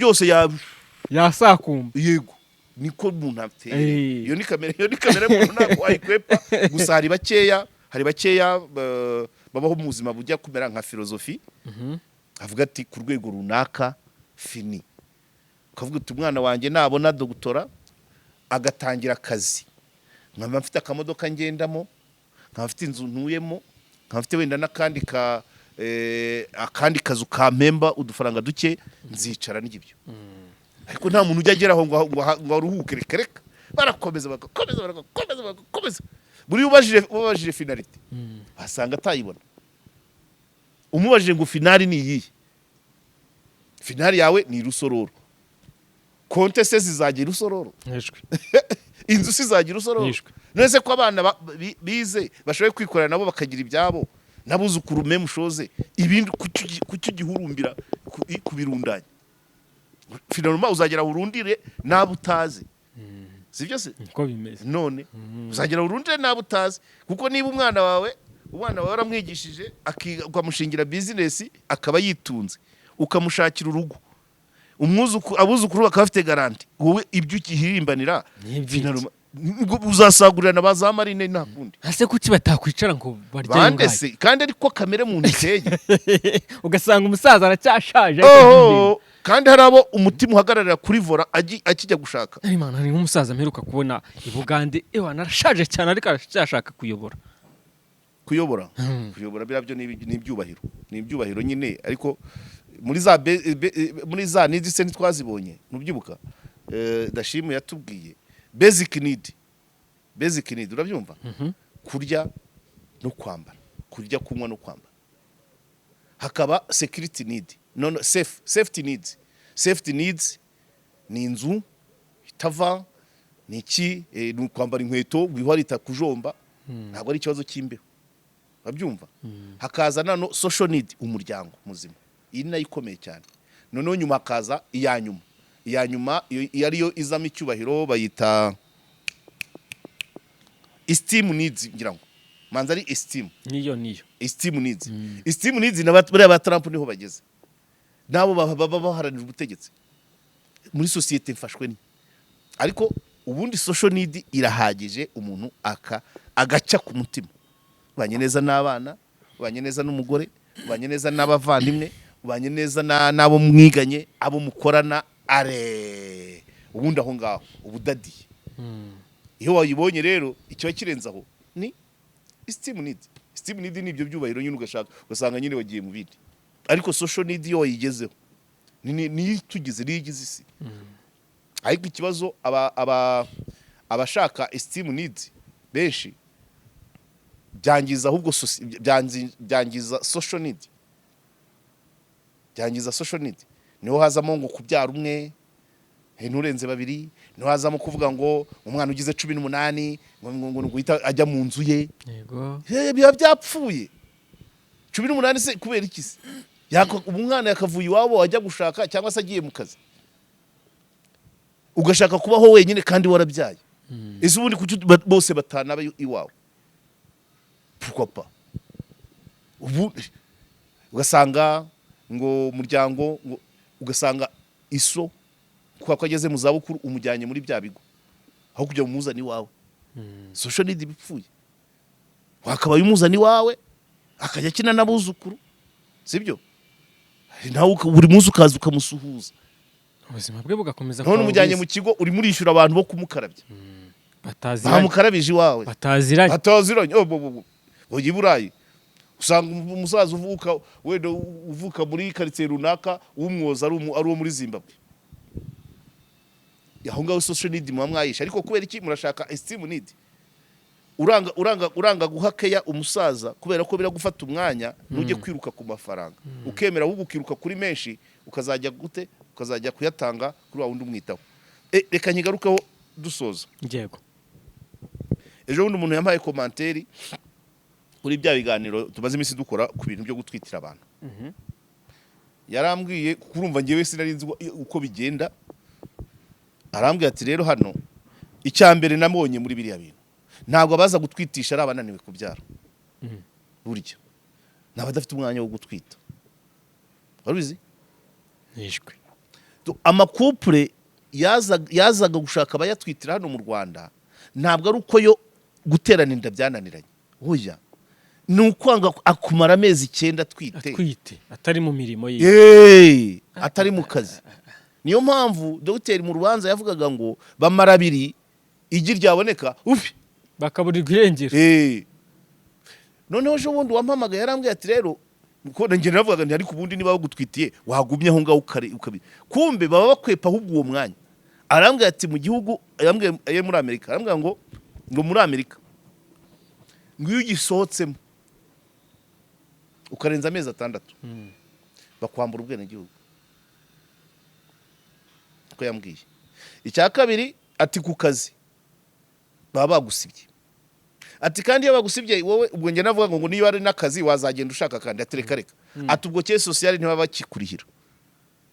yasakumba yego niko umuntu ateye iyo ni kamera umuntu ntabwo ayikwepa gusa hari bakeya babaho mu buzima bujya kumera nka filozofi avuga ati ku rwego runaka fini ukavuga uti umwana wanjye nabona dogtora agatangira akazi nkaba mfite akamodoka ngendamo nkaba mfite inzu ntuyemo nkaba mfite wenda n'akandi kazu ka memba udufaranga duke nzicara n'ibyo ariko nta muntu ujya ageraho ngo aruhuke reka barakomeza buri ubajije finality asanga atayibona umubajije ngo finali ni iyi finali yawe ni rusororo konte se zizagira rusororo inzu sizagira rusororo nese ko abana bize bashoboye kwikorera nabo bakagira ibyabo nabuzukuru memushoze ibindi kucyo gihurumbira kubirundanya finaluma uzagera urundire nabo utazi sivyo se uko bimeze none uzagera urundire nabo utazi kuko niba umwana wawe waramwigishije ukamushingira business akaba yitunze ukamushakira urugo abuzukuru bakaba bafite garanti, wowe ibyo ukihirimbanira N'ibyiki. uzasagurira na baza marine nta kundi. ese kuki batakwicara ngo barye Bande ngayo? se kandi ariko kamere muntu iteye. ugasanga umusaza aracyashaje Oh, kandi hari abo umutima uhagararira kuri vora akijya gushaka. ari mana ni nk'umusaza mperuka kubona i Bugande narashaje cyane ariko aracyashaka kuyobora. Kuyobora biriya byo ni ibyubahiro nyine, ariko muri za needs se ntitwazibonye mubyibuka. Dashimwe yatubwiye basic need urabyumva. Kurya no kwambara, kurya kunywa no kwambara. Hakaba security need, no safety needs ni inzu itava ni iki, ni kwambara inkweto wiharita kujomba, ntabwo ari ikibazo cy'imbeho urabyumva. Hakaza nano social need, umuryango muzima, iyi nayo ikomeye cyane. Noneho nyuma hakaza iya nyuma iyo ariyo izamo icyubahiro bayita esteem needs, ngira ngo manza ari esteem needs n'abariya ba Trump niho bageze, nabo baba baharanira ubutegetsi muri societe mfashwe ni. Ariko ubundi social need irahagije, umuntu agaca ku mutima, ubanye neza n'abana, ubanye neza n'umugore, ubanye neza n'abavandimwe, ubanye neza n'abo mwiganye, abo mukorana, ubundi aho ngaho ubudadiye. Iyo wayibonye rero icyo kirenzaho ni esteem need ni ibyo byubahiro nyine ugasanga nyine wagiye mu bindi. Ariko social need yo wayigezeho ni tugize rigize isi. Ariko ikibazo abashaka esteem need benshi byangiza ahubwo byangiza social need. Niho hazamo ngo kubyara umwe nturenze babiri, niho hazamo kuvuga ngo umwana ugize 18 ngo guhita ajya mu nzu ye. Yego. Biba byapfuye 18 se kubera iki se? Umwana yakavuye iwabo ajya gushaka cyangwa se agiye mu kazi, ugashaka kubaho wenyine kandi warabyaye. Ese ubundi kuki bose batanaba iwawe? Pourquoi pas? Ubu ugasanga ngo umuryango, ugasanga iso kwa ageze mu zabukuru umujyanye muri bya bigo aho kujya mumuzana iwawe. Social need bipfuye, wakabaye umuzana iwawe akajya kina n'abuzukuru, sibyo? Nawe buri munsi ukaza ukamusuhuza, ubuzima bwe bugakomeza. none umujyanye mu kigo uri murishyura abantu bo kumukarabya, bamukarabije iwawe bataziranye. Oye burayi usanga umusaza uvuka muri quartier runaka w'umwoza ari uwo muri Zimbabwe. Aho ngaho social need mwayisha. Ariko kubera iki murashaka esteem need? Uranga guhakeya umusaza kubera ko biragufata umwanya, nujye kwiruka ku mafaranga, ukemera ahubwo ukiruka kuri menshi, ukazajya kuyatanga kuri wa wundi umwitaho. Reka nyigarukaho dusoza. Yego. Ejo bundi umuntu yampaye commentaire kuri bya biganiro tumaze iminsi dukora ku bintu byo gutwitira abantu. Yarambwiye kurumva ngewe sinarinzi uko bigenda. Arambwiye ati rero hano icyambere namubonye muri biriya bintu, ntabwo abaza gutwitisha ari abananiwe kubyara. Burya nabadafite umwanya wo gutwita. Warubizi? Nishwe. Amakupure yazaga gushaka abayatwitira hano mu Rwanda, ntabwo ari uko yo guterana inda byananiranye. Oya, ni ukwanga akumara amezi 9 atwite atari mu mirimo ye, atari mu kazi. Niyo mpamvu Dr. mu rubanza yavugaga ngo bamara 2 igi ryaboneka bakaburirwa irengero. Noneho ejo bundi wampamagaye yarambwiye ati rero ko nanjye navugaga nti ariko ubundi niba bagutwitiye wagumye aho ngaho ukabi. Kumbe baba bakwepa ahubwo uwo mwanya. Arambwiye ati mu gihugu yambwiye muri Amerika, arambwiye ngo muri Amerika ngo iyo ugisohotsemo ukarenza amezi 6 bakwambura ubwene gihugu. Ko yambwiye. Icya kabiri ati ku kazi baba bagusibye. Ati kandi iyo bagusibye wowe ubwo nge navuga ngo niyo ari nakazi wazagenda ushaka kandi atereka reka. Ati ubwo cye social ntibaba bakikurihira.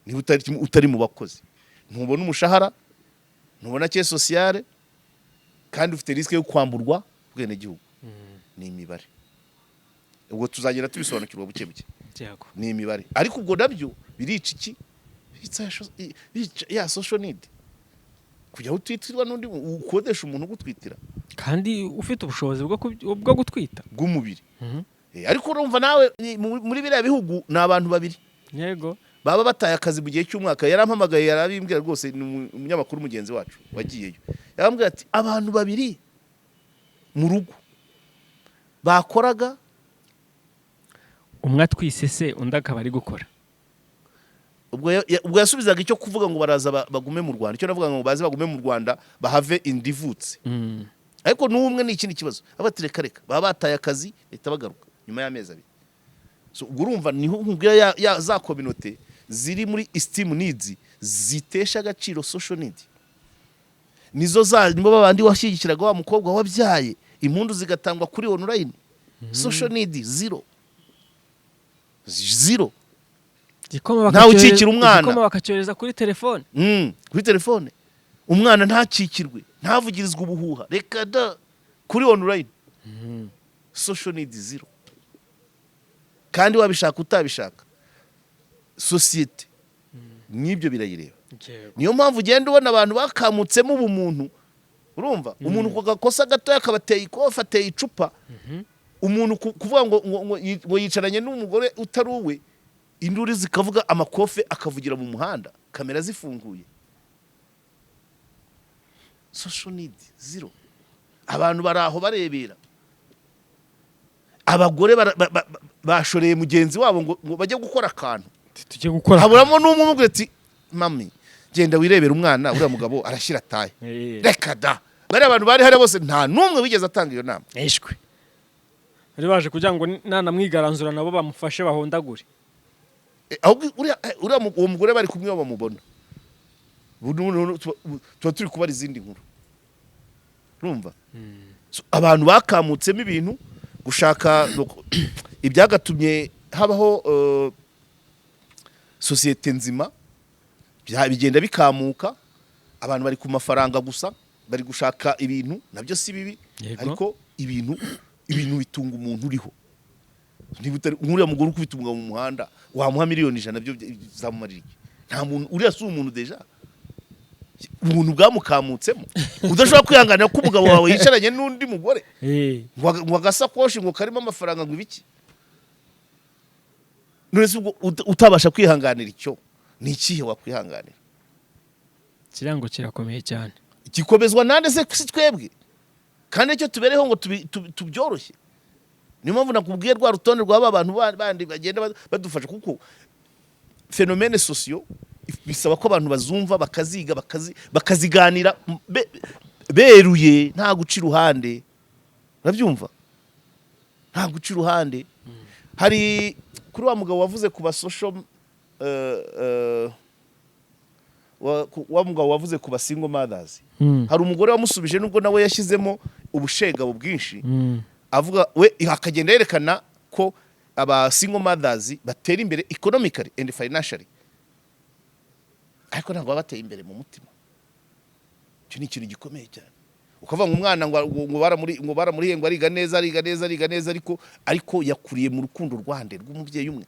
Ni utari mu bakozi. Ntubona umushahara, ntubona cye social kandi ufite risk yo kwamburwa bwene gihugu. Ni imibare. Ubwo tuzagenda tubisobanukirwa buke buke. Yego. Ni imibare. Ariko ubwo nabyo birica iki? ya social need kujya utwitirwa n'undi ukodesha umuntu gutwitira kandi ufite ubushobozi bwo gutwita bw'umubiri. Ariko urumva nawe muri biriya bihugu ni abantu babiri yego baba bataye akazi mu gihe cy'umwaka. Yarampamagaye yarabimbwira rwose, ni umunyamakuru mugenzi wacu wagiyeyo, yarambwira ati abantu babiri mu rugo bakoraga, umwe atwise se undi akaba ari gukora. ubwo yasubizaga icyo kuvuga ngo baraza bagume mu Rwanda, icyo navuga ngo baze bagume mu Rwanda bahave indivutse. Ariko n'umwe ni ikindi kibazo, abatireka reka baba bataye akazi leta bagaruka nyuma y'amezi abiri. So urumva niho nkubwira ya za community ziri muri esteem needs zitesha agaciro social need. Nizo za nibo babandi washyigikiraga wa mukobwa wabyaye impundu zigatangwa kuri online. Social need zero. Ntawe ukikira umwana, igikoma bakacyoreza kuri telefone. Kuri telefone umwana ntakikirwe, ntavugirizwe ubuhuha, reka da kuri online. Social need zero. Kandi wabishaka utabishaka societe nibyo birayireba. Niyo mpamvu ugenda ubona abantu bakamutsemo ubumuntu. Urumva umuntu ku gakosa gato yakabateye ikofa ateye icupa, umuntu kuvuga ngo yicaranye n'umugore utari uwe, induri zikavuga amakofe akavugira mu muhanda, kamera zifunguye. Social need zero. Abantu baraho barebera, abagore bashoreye mugenzi wabo ngo bajye gukora akantu, tujye gukora. Haburamo n'umwe umubwira ati mami genda wirebera umwana uriya mugabo arashyira taye. Reka da, bari abantu bari hari bose nta numwe wigeze atanga iyo nama. Eshwe bari baje kugira ngo nanamwigaranzura nabo bamufashe bahondagure. Uwo mugore bari kumwe bamubona, tuba turi kubara izindi nkuru. Urumva abantu bakamutsemo ibintu gushaka ibyagatumye habaho societe nzima bigenda bikamuka. Abantu bari ku mafaranga gusa, bari gushaka ibintu, nabyo si bibi, ariko ibintu bitunga umuntu uriho. Nkuriya mugore ukubita umugabo mu muhanda wamuha miliyoni 100 byo zamumarira iki? Nta muntu uriya si umuntu deja, umuntu bwamukamutsemo udashobora kwihanganira ko umugabo wawe yicaranye n'undi mugore ngo agasakoshi ngo karimo amafaranga ngo ibiki. None se utabasha kwihanganira icyo ni ikihe wakwihanganira? Kirango kirakomeye cyane, gikomezwa nande se si twebwe, kandi icyo tubereho ngo tubyoroshye. Niyo mpamvu nakubwiye rwa rutonde rw'aba bantu bandi bagenda badufasha, kuko phénomène sociaux bisaba ko abantu bazumva bakaziga bakaziganira beruye, nta guca iruhande. Urabyumva? Nta guca iruhande. Hari kuri wa mugabo wavuze ku ba social wa mugabo wavuze ku ba single mothers, hari umugore wamusubije nubwo nawe yashyizemo ubushegabo bwinshi, avuga we akagenda yerekana ko aba single mothers batera imbere economically and financially, ariko ntabwo bateye imbere mu mutima. Icyo ni ikintu gikomeye cyane. Ukavuga ngo umwana ngo baramuriye ngo ariga neza ariko yakuriye mu rukundo rwande rw'umubyeyi umwe.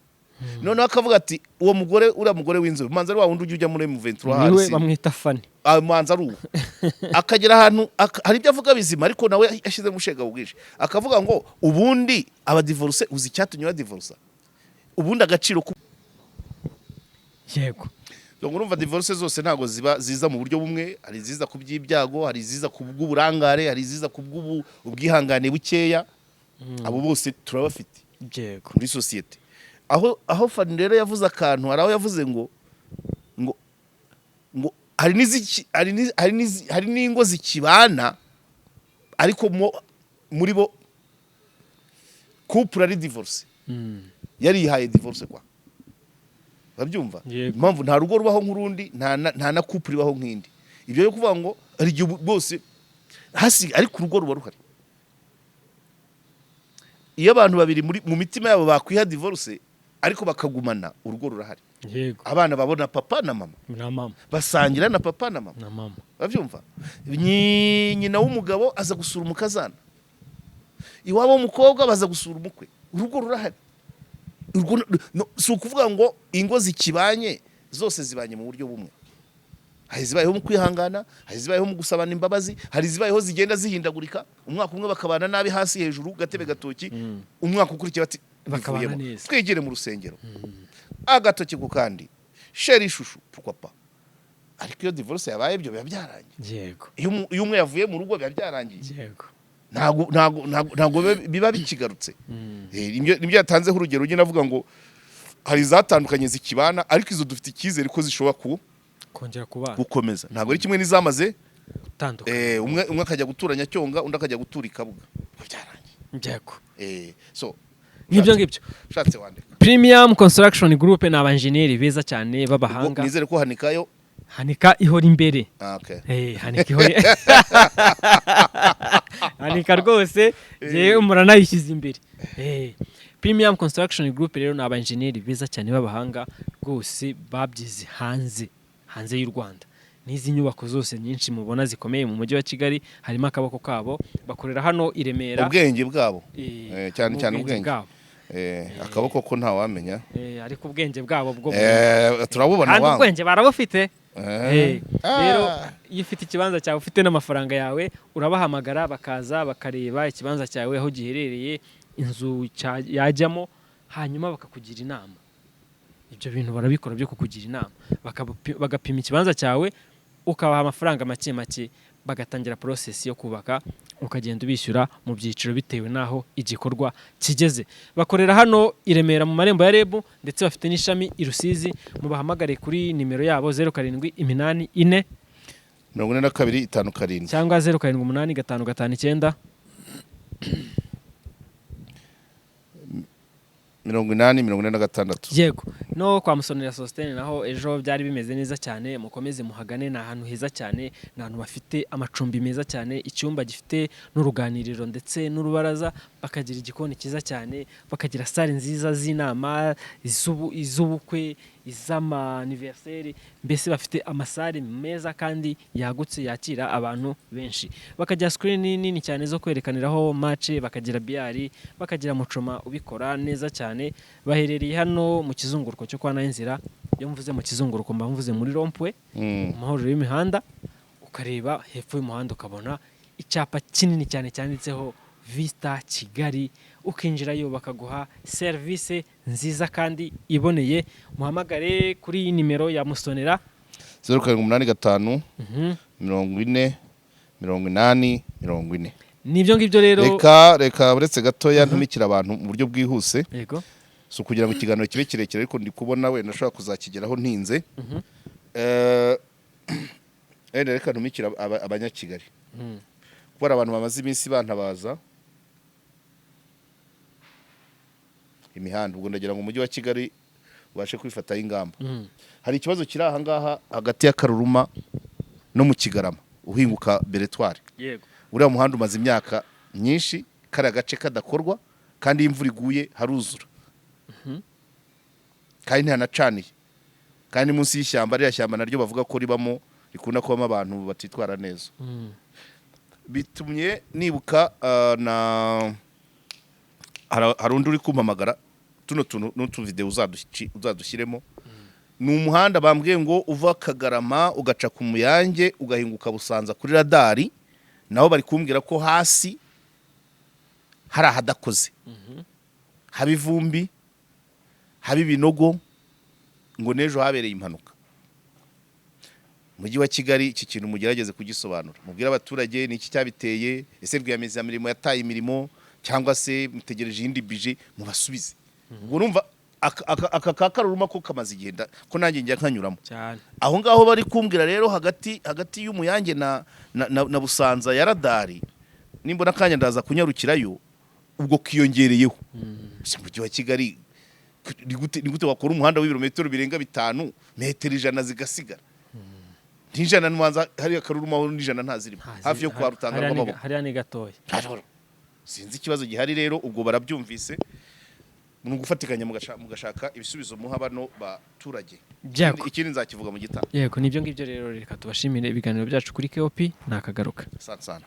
None akavuga ati uwo mugore uriya mugore w'inzobe manza ari wa wundi ujya muri M23 hasi, niwe bamwita Fani, manza ari uwo akagera ahantu hari ibyo avuga bizima, ariko nawe yashyize mushega ubwije akavuga ngo ubundi aba divorce uzi cyatumye ba divorce, ubundi agaciro yego. Donc urumva divorce zose ntago ziza mu buryo bumwe, hari ziza ku by'ibyago, hari ziza ku bw'uburangare, hari ziza ku bw'ubwihangane bukeya. Abo bose turabafite yego muri societe. Aho Fani rero yavuze akantu, hari aho yavuze ngo hari n'ingo zikibana ariko muri bo couple ari divorce, yari yihaye divorce kwa. Urabyumva? Impamvu nta rugo rubaho nk'urundi, nta na couple ibaho nk'indi. Ibyo yo kuvuga ngo ari igihe bose hasi ariko urugo ruba ruhari. Iyo abantu babiri mu mitima yabo bakwiha divorce ariko bakagumana, urugo rurahari. Yego. Abana babona papa na mama, basangira na papa na mama. Urabyumva? Nyina w'umugabo aza gusura umukazana, iwabo w'umukobwa baza gusura umukwe, urugo rurahari. Si ukuvuga ngo ingo zikibanye zose zibanye mu buryo bumwe. Hari zibayeho mu kwihangana, hari zibayeho mu gusabana imbabazi, hari zibayeho zigenda zihindagurika, umwaka umwe bakabana nabi hasi hejuru gatebe gatoki, umwaka ukurikira bati bakabana neza. Twegere mu rusengero. Agatoki ku kandi. Sheri shushu pourquoi pas. Ariko iyo divorce yabaye ibyo biba byarangiye. Yego. Iyo umwe yavuye mu rugo biba byarangiye. Yego. Ntago biba bikigarutse. Nibyo yatanzeho urugero ugenda avuga ngo hari zatandukanye zikibana ariko izo dufite icyizere ko zishobora kongera kubana gukomeza. Ntago ari kimwe n'izamaze gutandukana. Umwe akajya guturanya cyonga undi akajya gutura ikabuga. Byarangiye. Yego. So nibyo ngibyo. Shatse wandika. Premium Construction Group ni abanjeneri beza cyane b'abahanga. Nizere ko hanikayo Hanika ihora imbere. Okay. Hanika ihora. Hanika rwose je muranayishyize imbere. Premium Construction Group rero ni abanjeneri beza cyane b'abahanga rwose babyize hanze y'u Rwanda. N'izi nyubako zose nyinshi mubona zikomeye mu mujyi wa Kigali harimo akaboko kabo, bakorera hano i Remera. Ubwenge bwabo. Cyane ubwenge. Akaboko ko nta wamenya. Ariko ubwenge bwabo bwo turabubona wangu. Ubwenge barabufite. Rero iyo ufite ikibanza cyawe ufite n'amafaranga yawe urabahamagara bakaza bakareba ikibanza cyawe aho giherereye, inzu yajyamo, hanyuma bakakugira inama. Ibyo bintu barabikora byo kukugira inama, bagapima ikibanza cyawe, ukabaha amafaranga make bagatangira process yo kubaka, ukagenda ubishyura mu byiciro bitewe naho igikorwa kigeze. Bakorera hano i Remera mu marembo ya REB, ndetse bafite n'ishami i Rusizi. Mubahamagare kuri nimero yabo 0784 42 cyangwa 078559 80 Yego. No kwa Musonera Sostene naho ejo byari bimeze neza cyane, mukomeze muhagane, na ahantu heza cyane, na ahantu bafite amacumbi meza cyane, icyumba gifite n'uruganiriro ndetse n'urubaraza, bakagira igikoni cyiza cyane, bakagira sale nziza z'inama, iz'ubukwe, iz'ama anniversaire, mbese bafite amasare meza kandi yagutse yakira abantu benshi. Bakagira screen nini cyane zo kwerekaniraho match, bakagira biari, bakagira mucoma ubikora neza cyane. Baherereye hano mu kizunguruko cyo kwa Nayinzira. Iyo mvuze mu kizunguruko mba mvuze muri rompwe, mahoro y'imihanda, ukareba hepfo y'umuhanda ukabona icyapa kinini cyane cyanditseho Vista Kigali, ukinjirayo bakaguha service nziza kandi iboneye. Muhamagare kuri nimero ya Musonera 0785 40 Nibyo ngibyo rero. Reka buretse gatoya ntumikira abantu mu buryo bwihuse. Yego. So kugira ngo ikiganiro kibe kirekire ariko ndi kubona we nashobora kuzakigeraho ntinze. Reka ntumikira abanyakigali. Kuba abantu bamaze iminsi bantabaza imihanda, ubwo ndagira ngo umujyi wa Kigali ubashe kwifataho ingamba. Hari ikibazo kiri aha ngaha hagati ya Karuruma no mu Kigarama uhinguka Beretwari. Yego. Uriya muhanda umaze imyaka myinshi kari agace kadakorwa, kandi imvura iguye haruzura. Kandi ntanacaniye, kandi munsi y'ishyamba, rya shyamba naryo bavuga ko ribamo rikunda kubamo abantu batitwara neza. Bitumye nibuka hari undi uri kumpamagara, n'utu video uzadushyiremo. Ni umuhanda bambwiye ngo uva Kagarama ugaca ku Muyange ugahinguka Busanza kuri radari, naho bari kumbwira ko hasi hari ahadakoze, haba ivumbi, haba ibinogo, ngo n'ejo habereye impanuka. Mujyi wa Kigali iki kintu mugerageze kugisobanura, mubwira abaturage niki cyabiteye, ese rwiyemezamirimo yataye imirimo cyangwa se mutegereje indi bije mubasubize. Ubwo numva aka Karuruma ko kamaze igenda ko nanjye njya nkanyuramo cyane. Aho ngaho bari kumbwira rero hagati y'Umuyange na Busanza ya radari, nimbona kanya ndaza kunyarukirayo, ubwo kiyongereyeho. Mujyi wa Kigali ni gute wakora umuhanda w'ibirometero birenga 5, metero 100 zigasigara? Ntijana n'ubanza hari Karuruma ho n'ijana ntazirimo hafi yo kwa Rutanga rw'amaboko. Hari ni gatoya. Sinzi ikibazo gihari rero, ubwo barabyumvise. Mu gufatikanya mugashaka ibisubizo muha bano baturage. Ikindi nzakivuga mu gitabo. Yego, nibyo ngibyo rero, reka tubashimire ibiganiro byacu kuri KOP nakagaruka. Sana.